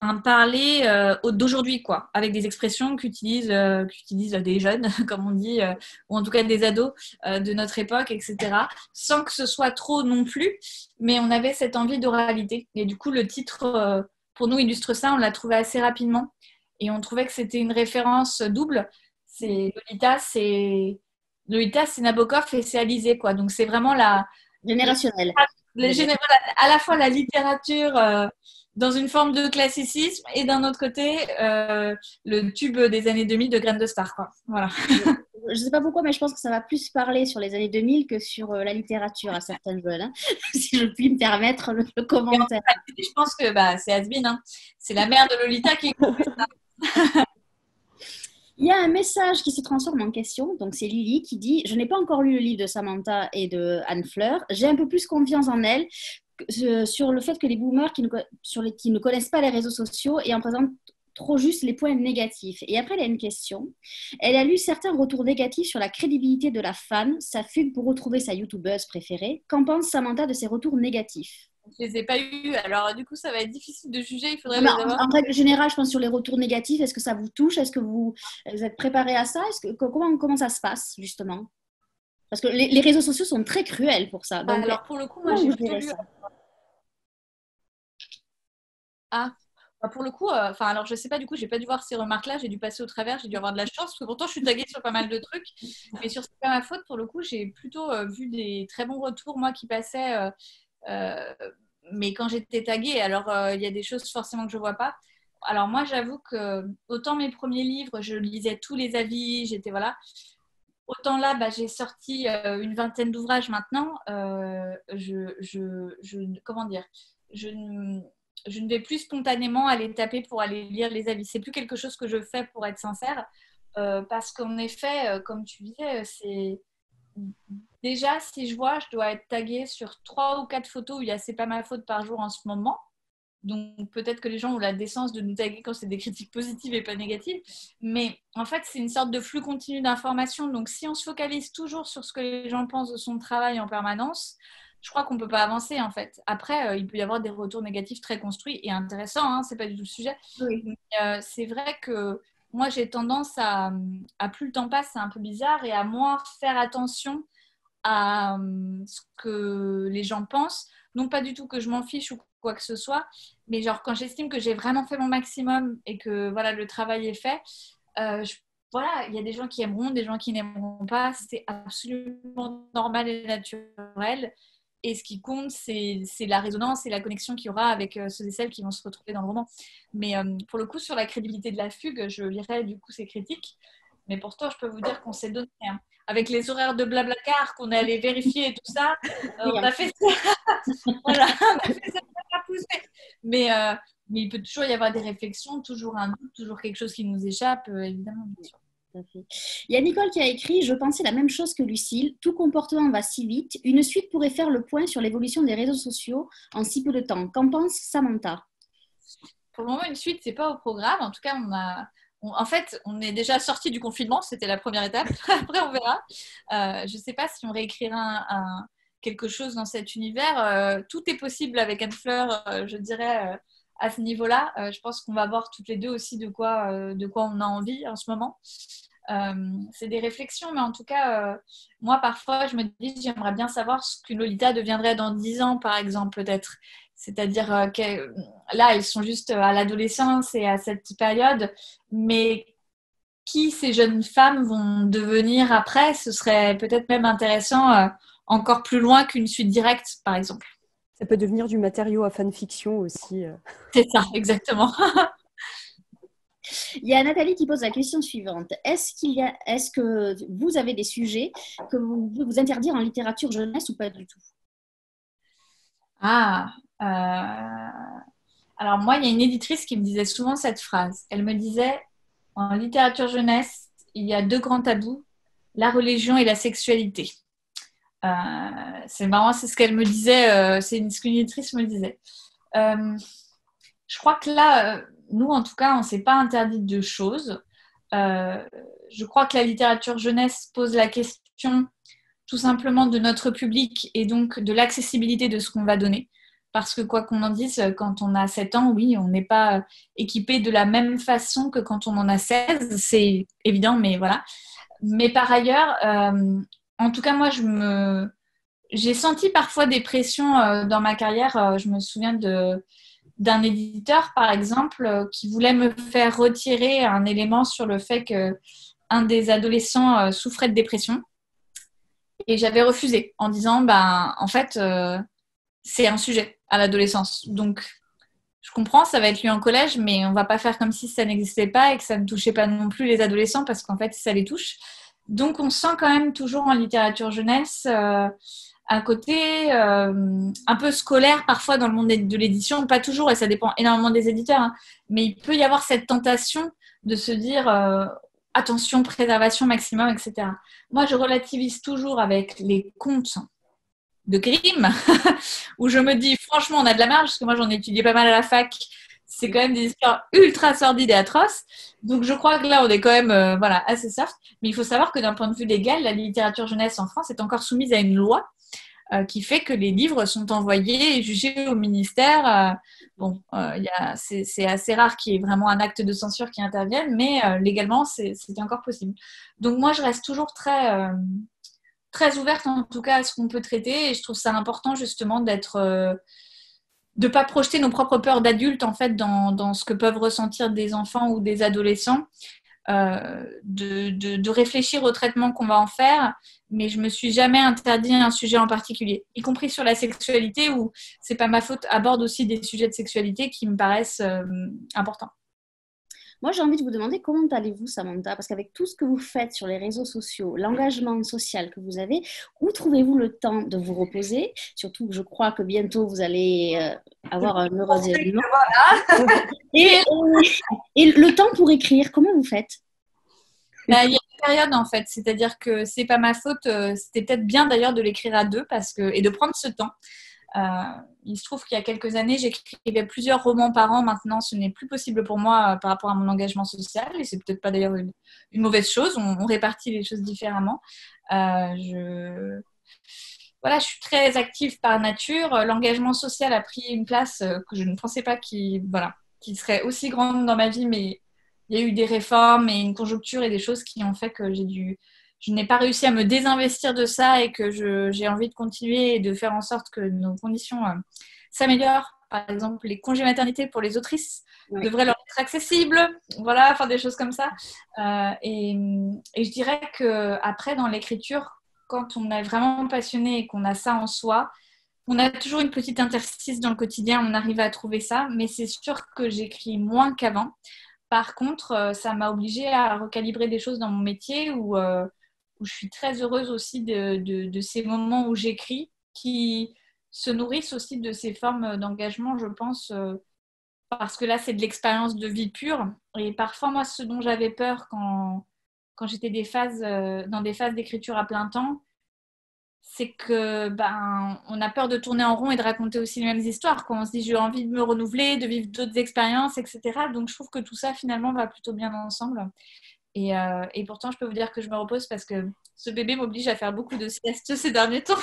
un parler d'aujourd'hui, quoi, avec des expressions qu'utilisent des jeunes, comme on dit, ou en tout cas des ados de notre époque, etc., sans que ce soit trop non plus, mais on avait cette envie d'oralité. Et du coup, le titre, pour nous, illustre ça, on l'a trouvé assez rapidement, et on trouvait que c'était une référence double. Lolita, c'est Nabokov et c'est Alizée, quoi. Donc c'est vraiment Générationnel. à la fois la littérature dans une forme de classicisme et d'un autre côté le tube des années 2000 de Graines de Star, quoi. Voilà. Je ne sais pas pourquoi, mais je pense que ça va plus parler sur les années 2000 que sur la littérature à certaines jeunes, hein, si je puis me permettre le commentaire. Je pense que c'est has-been, hein. C'est la mère de Lolita qui écoute ça. Il y a un message qui se transforme en question, donc c'est Lily qui dit « Je n'ai pas encore lu le livre de Samantha et de Anne-Fleur. J'ai un peu plus confiance en elles sur le fait que les boomers qui ne connaissent pas les réseaux sociaux et en présentent trop juste les points négatifs. » Et après, elle a une question. Elle a lu certains retours négatifs sur la crédibilité de la fan, sa fugue pour retrouver sa youtubeuse préférée. Qu'en pense Samantha de ces retours négatifs? je les ai pas eus. Alors, du coup, ça va être difficile de juger. Il faudrait Mais les avoir. en règle générale, je pense sur les retours négatifs, est-ce que ça vous touche? Est-ce que vous êtes préparé à ça? Comment ça se passe, justement? Parce que les réseaux sociaux sont très cruels pour ça. Donc, Alors, pour le coup, moi, comment j'ai vous plutôt gérez lu. ça? Ah, bah, pour le coup, alors je sais pas, du coup, j'ai pas dû voir ces remarques-là, j'ai dû passer au travers, j'ai dû avoir de la chance, parce que pourtant je suis taguée sur pas mal de trucs, mais sur C'est pas ma faute, pour le coup, j'ai plutôt vu des très bons retours, moi, qui passaient, euh, mais quand j'étais taguée, alors il y a des choses forcément que je vois pas. Alors moi, j'avoue que autant mes premiers livres, je lisais tous les avis, j'étais voilà. Autant là, bah, j'ai sorti une vingtaine d'ouvrages maintenant. Comment dire, je, ne- je ne vais plus spontanément aller taper pour aller lire les avis. C'est plus quelque chose que je fais pour être sincère, parce qu'en effet, comme tu disais, c'est déjà si je vois, je dois être taguée sur 3 ou 4 photos où il y a c'est pas ma faute par jour en ce moment. Donc peut-être que les gens ont la décence de nous taguer quand c'est des critiques positives et pas négatives. Mais en fait, c'est une sorte de flux continu d'informations. Donc si on se focalise toujours sur ce que les gens pensent de son travail en permanence, je crois qu'on ne peut pas avancer en fait. Après, il peut y avoir des retours négatifs très construits et intéressants, hein, c'est pas du tout le sujet. Oui. Mais, c'est vrai que moi j'ai tendance à plus le temps passe, c'est un peu bizarre, et à moins faire attention à ce que les gens pensent. Non pas du tout que je m'en fiche ou quoi que ce soit, mais genre quand j'estime que j'ai vraiment fait mon maximum et que voilà, le travail est fait, voilà, il y a des gens qui aimeront, des gens qui n'aimeront pas. C'est absolument normal et naturel. Et ce qui compte, c'est la résonance et la connexion qu'il y aura avec ceux et celles qui vont se retrouver dans le roman. Mais pour le coup, sur la crédibilité de la fugue, je lirai du coup ces critiques. Mais pourtant, je peux vous dire qu'on s'est donné, hein. Avec les horaires de Blablacar qu'on est allé vérifier et tout ça, Oui, on a fait ça. Voilà, on a fait ça à pousser. Mais il peut toujours y avoir des réflexions, toujours un doute, toujours quelque chose qui nous échappe, évidemment, bien sûr. tout à fait. Il y a Nicole qui a écrit: Je pensais la même chose que Lucille. Tout comportement va si vite. Une suite pourrait faire le point sur l'évolution des réseaux sociaux en si peu de temps. Qu'en pense Samantha? Pour le moment, une suite, c'est pas au programme. En tout cas, en fait, on est déjà sorti du confinement. C'était la première étape. Après, on verra. Je sais pas si on réécrira quelque chose dans cet univers. Tout est possible avec Anne Fleur, je dirais, à ce niveau-là. Je pense qu'on va voir toutes les deux aussi de quoi on a envie en ce moment. C'est des réflexions, mais en tout cas, moi, parfois, je me dis, j'aimerais bien savoir ce qu'une Lolita deviendrait dans 10 ans, par exemple, peut-être. C'est-à-dire que là, elles sont juste à l'adolescence et à cette période, mais qui ces jeunes femmes vont devenir après, ce serait peut-être même intéressant encore plus loin qu'une suite directe, par exemple. Ça peut devenir du matériau à fanfiction aussi. C'est ça, exactement. Il y a Nathalie qui pose la question suivante. Est-ce que vous avez des sujets que vous pouvez vous interdire en littérature jeunesse ou pas du tout? Ah, alors moi, il y a une éditrice qui me disait souvent cette phrase. Elle me disait, en littérature jeunesse, il y a 2 grands tabous, la religion et la sexualité. Euh, c'est marrant, c'est ce qu'elle me disait, c'est ce qu'une éditrice me disait. Euh, je crois que là, nous, en tout cas, on ne s'est pas interdit de choses. Euh, je crois que la littérature jeunesse pose la question tout simplement de notre public et donc de l'accessibilité de ce qu'on va donner. Parce que quoi qu'on en dise, quand on a 7 ans, oui, on n'est pas équipé de la même façon que quand on en a 16, c'est évident, mais voilà. Mais par ailleurs, en tout cas, moi, j'ai senti parfois des pressions dans ma carrière. Je me souviens d'un éditeur, par exemple, qui voulait me faire retirer un élément sur le fait qu'un des adolescents souffrait de dépression. Et j'avais refusé en disant, ben, en fait, c'est un sujet à l'adolescence. Donc, je comprends, ça va être lu en collège, mais on va pas faire comme si ça n'existait pas et que ça ne touchait pas non plus les adolescents parce qu'en fait, ça les touche. Donc, on sent quand même toujours en littérature jeunesse un côté un peu scolaire parfois dans le monde de l'édition. Pas toujours, et ça dépend énormément des éditeurs, hein, mais il peut y avoir cette tentation de se dire attention, préservation maximum, etc. Moi, je relativise toujours avec les contes de Grimm, où je me dis, franchement, on a de la marge, parce que moi, j'en ai étudié pas mal à la fac. C'est quand même des histoires ultra sordides et atroces. Donc, je crois que là, on est quand même voilà, assez soft. Mais il faut savoir que d'un point de vue légal, la littérature jeunesse en France est encore soumise à une loi qui fait que les livres sont envoyés et jugés au ministère. C'est assez rare qu'il y ait vraiment un acte de censure qui intervienne, mais légalement, c'est encore possible. Donc moi, je reste toujours très ouverte en tout cas à ce qu'on peut traiter, et je trouve ça important justement de pas projeter nos propres peurs d'adultes en fait dans ce que peuvent ressentir des enfants ou des adolescents, de réfléchir au traitement qu'on va en faire, mais je me suis jamais interdit un sujet en particulier, y compris sur la sexualité, où c'est pas ma faute aborde aussi des sujets de sexualité qui me paraissent importants. Moi, j'ai envie de vous demander comment allez-vous, Samantha? Parce qu'avec tout ce que vous faites sur les réseaux sociaux, l'engagement social que vous avez, où trouvez-vous le temps de vous reposer? Surtout que je crois que bientôt, vous allez avoir un heureux événement. Et le temps pour écrire, comment vous faites? Il y a une période en fait, c'est-à-dire que c'est pas ma faute. C'était peut-être bien d'ailleurs de l'écrire à deux et de prendre ce temps. Il se trouve qu'il y a quelques années, j'écrivais plusieurs romans par an. Maintenant, ce n'est plus possible pour moi par rapport à mon engagement social, et c'est peut-être pas d'ailleurs une mauvaise chose. On répartit les choses différemment. Je suis très active par nature. L'engagement social a pris une place que je ne pensais pas qui serait aussi grande dans ma vie, mais il y a eu des réformes et une conjoncture et des choses qui ont fait que je n'ai pas réussi à me désinvestir de ça, et que j'ai envie de continuer et de faire en sorte que nos conditions s'améliorent. Par exemple, les congés maternité pour les autrices devraient leur être accessibles. Voilà, enfin des choses comme ça. Et je dirais qu'après, dans l'écriture, quand on est vraiment passionné et qu'on a ça en soi, on a toujours une petite interstice dans le quotidien, on arrive à trouver ça, mais c'est sûr que j'écris moins qu'avant. Par contre, ça m'a obligée à recalibrer des choses dans mon métier, où je suis très heureuse aussi de ces moments où j'écris, qui se nourrissent aussi de ces formes d'engagement, je pense, parce que là, c'est de l'expérience de vie pure. Et parfois, moi, ce dont j'avais peur quand j'étais dans des phases d'écriture à plein temps, c'est que on a peur de tourner en rond et de raconter aussi les mêmes histoires. Quand on se dit j'ai envie de me renouveler, de vivre d'autres expériences, etc. Donc, je trouve que tout ça, finalement, va plutôt bien ensemble. Et pourtant, je peux vous dire que je me repose parce que ce bébé m'oblige à faire beaucoup de siestes ces derniers temps.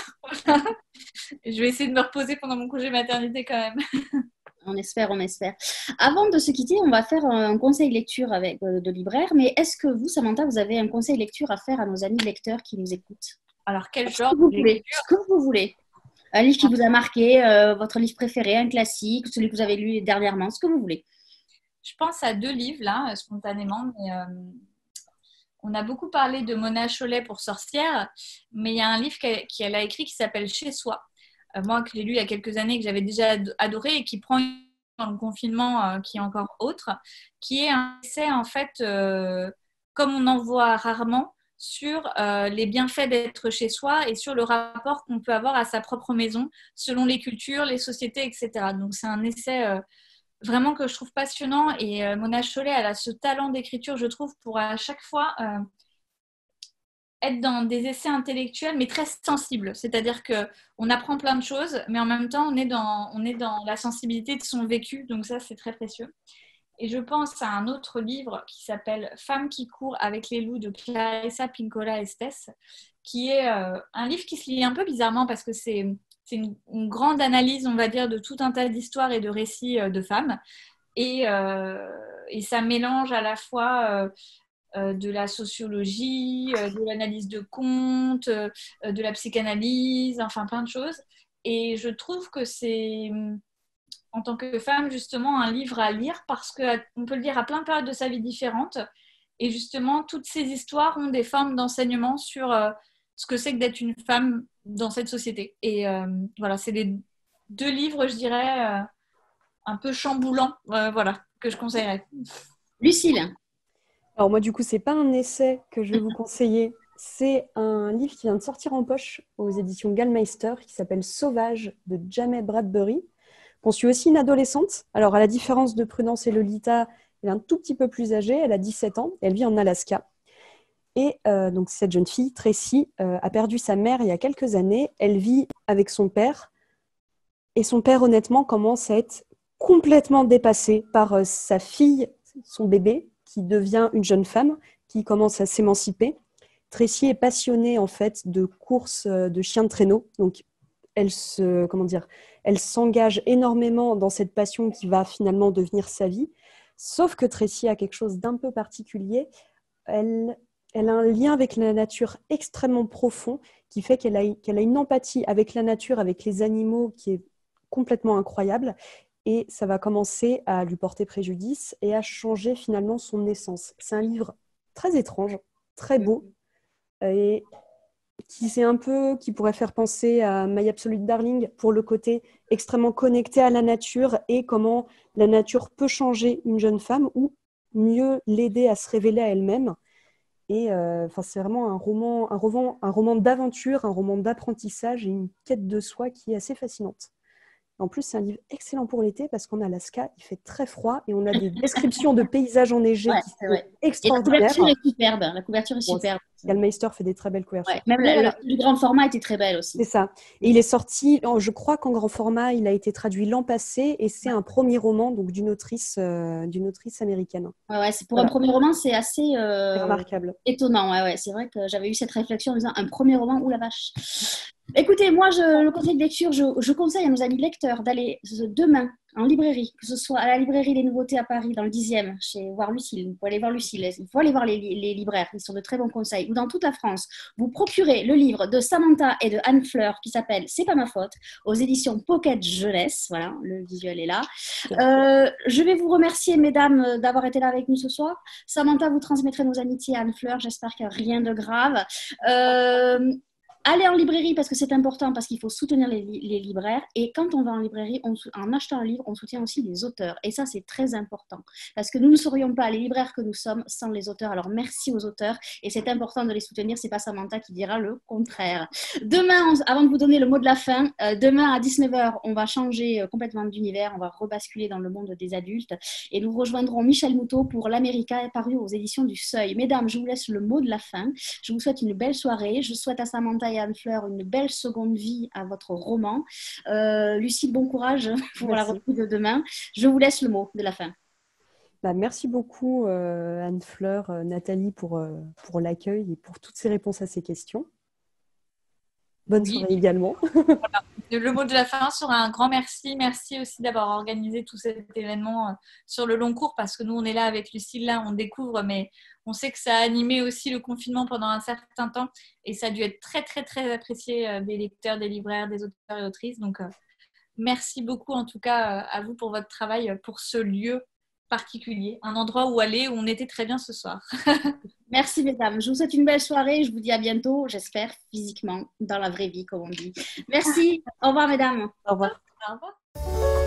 Je vais essayer de me reposer pendant mon congé maternité quand même. On espère, on espère. Avant de se quitter, on va faire un conseil lecture avec de libraire. Mais est-ce que vous, Samantha, vous avez un conseil lecture à faire à nos amis lecteurs qui nous écoutent? Alors, quel genre de lecture? Ce que vous voulez. Un livre qui vous a marqué, votre livre préféré, un classique, celui que vous avez lu dernièrement, ce que vous voulez. Je pense à 2 livres, là, spontanément, mais on a beaucoup parlé de Mona Chollet pour Sorcière, mais il y a un livre qu'elle a écrit qui s'appelle Chez soi. Moi, que j'ai lu il y a quelques années, que j'avais déjà adoré, et qui prend dans le confinement, qui est encore autre, qui est un essai, en fait, comme on en voit rarement, sur les bienfaits d'être chez soi et sur le rapport qu'on peut avoir à sa propre maison, selon les cultures, les sociétés, etc. Donc, c'est un essai vraiment que je trouve passionnant, et Mona Chollet, elle a ce talent d'écriture, je trouve, pour à chaque fois être dans des essais intellectuels, mais très sensibles. C'est-à-dire qu'on apprend plein de choses, mais en même temps, on est dans la sensibilité de son vécu. Donc ça, c'est très précieux. Et je pense à un autre livre qui s'appelle Femmes qui courent avec les loups de Clarissa Pinkola Estés, qui est un livre qui se lit un peu bizarrement parce que c'est une grande analyse, on va dire, de tout un tas d'histoires et de récits de femmes. Et ça mélange à la fois de la sociologie, de l'analyse de contes, de la psychanalyse, enfin plein de choses. Et je trouve que c'est, en tant que femme, justement, un livre à lire parce qu'on peut le lire à plein de périodes de sa vie différentes. Et justement, toutes ces histoires ont des formes d'enseignement sur ce que c'est que d'être une femme dans cette société. Et voilà, c'est les 2 livres, je dirais, un peu chamboulants, que je conseillerais. Lucille. Alors moi, du coup, c'est pas un essai que je vais vous conseiller. C'est un livre qui vient de sortir en poche aux éditions Gallmeister qui s'appelle Sauvage de Jamie Bradbury, qu'on suit aussi une adolescente. Alors, à la différence de Prudence et Lolita, elle est un tout petit peu plus âgée, elle a 17 ans, et elle vit en Alaska. Et donc, cette jeune fille, Tracy, a perdu sa mère il y a quelques années. Elle vit avec son père. Et son père, honnêtement, commence à être complètement dépassé par sa fille, son bébé, qui devient une jeune femme, qui commence à s'émanciper. Tracy est passionnée, en fait, de courses de chiens de traîneau. Donc, comment dire, elle s'engage énormément dans cette passion qui va finalement devenir sa vie. Sauf que Tracy a quelque chose d'un peu particulier. Elle a un lien avec la nature extrêmement profond qui fait qu'elle a une empathie avec la nature, avec les animaux qui est complètement incroyable. Et ça va commencer à lui porter préjudice et à changer finalement son essence. C'est un livre très étrange, très beau, et qui pourrait faire penser à My Absolute Darling pour le côté extrêmement connecté à la nature et comment la nature peut changer une jeune femme ou mieux l'aider à se révéler à elle-même. Et c'est vraiment un roman d'aventure, un roman d'apprentissage et une quête de soi qui est assez fascinante. En plus, c'est un livre excellent pour l'été parce qu'en Alaska, il fait très froid et on a des descriptions de paysages enneigés qui sont extraordinaires. Et la couverture est superbe. La couverture est superbe. Gallmeister fait des très belles couvertures. Ouais, même le grand format était très belle aussi. C'est ça. Et il est sorti, je crois qu'en grand format, il a été traduit l'an passé et c'est un premier roman donc d'une autrice américaine. Ouais, pour un premier roman, c'est assez remarquable. Étonnant. Ouais, c'est vrai que j'avais eu cette réflexion en disant un premier roman, ou la vache. Écoutez, moi, le conseil de lecture, je conseille à nos amis lecteurs d'aller demain en librairie, que ce soit à la librairie Les Nouveautés à Paris, dans le 10e, chez voir Lucille. Vous pouvez aller voir Lucille. Il faut aller voir les libraires, ils sont de très bons conseils. Ou dans toute la France, vous procurez le livre de Samantha et de Anne Fleur qui s'appelle C'est pas ma faute, aux éditions Pocket Jeunesse. Voilà, le visuel est là. Je vais vous remercier, mesdames, d'avoir été là avec nous ce soir. Samantha, vous transmettrez nos amitiés à Anne Fleur. J'espère qu'il n'y a rien de grave. Allez en librairie parce que c'est important, parce qu'il faut soutenir les libraires. Et quand on va en librairie, en achetant un livre, on soutient aussi les auteurs. Et ça, c'est très important parce que nous ne serions pas les libraires que nous sommes sans les auteurs. Alors, merci aux auteurs et c'est important de les soutenir. C'est pas Samantha qui dira le contraire. Demain, avant de vous donner le mot de la fin, demain à 19h, on va changer complètement d'univers. On va rebasculer dans le monde des adultes et nous rejoindrons Michel Moutot pour l'América paru aux éditions du Seuil. Mesdames, je vous laisse le mot de la fin. Je vous souhaite une belle soirée. Je souhaite à Samantha et Anne Fleur une belle seconde vie à votre roman. Lucille, bon courage pour la reprise de demain. Je vous laisse le mot de la fin. Merci beaucoup Anne Fleur, Nathalie pour l'accueil et pour toutes ces réponses à ces questions. Bonne soirée également. Voilà. Le mot de la fin sera un grand merci. Merci aussi d'avoir organisé tout cet événement sur le long cours parce que nous, on est là avec Lucille, là, on découvre, mais on sait que ça a animé aussi le confinement pendant un certain temps et ça a dû être très, très, très apprécié des lecteurs, des libraires, des auteurs et autrices. Donc, merci beaucoup en tout cas à vous pour votre travail, pour ce lieu particulier, un endroit où aller, où on était très bien ce soir. Merci mesdames, je vous souhaite une belle soirée, je vous dis à bientôt, j'espère physiquement, dans la vraie vie comme on dit. Merci, au revoir mesdames. Au revoir. Au revoir.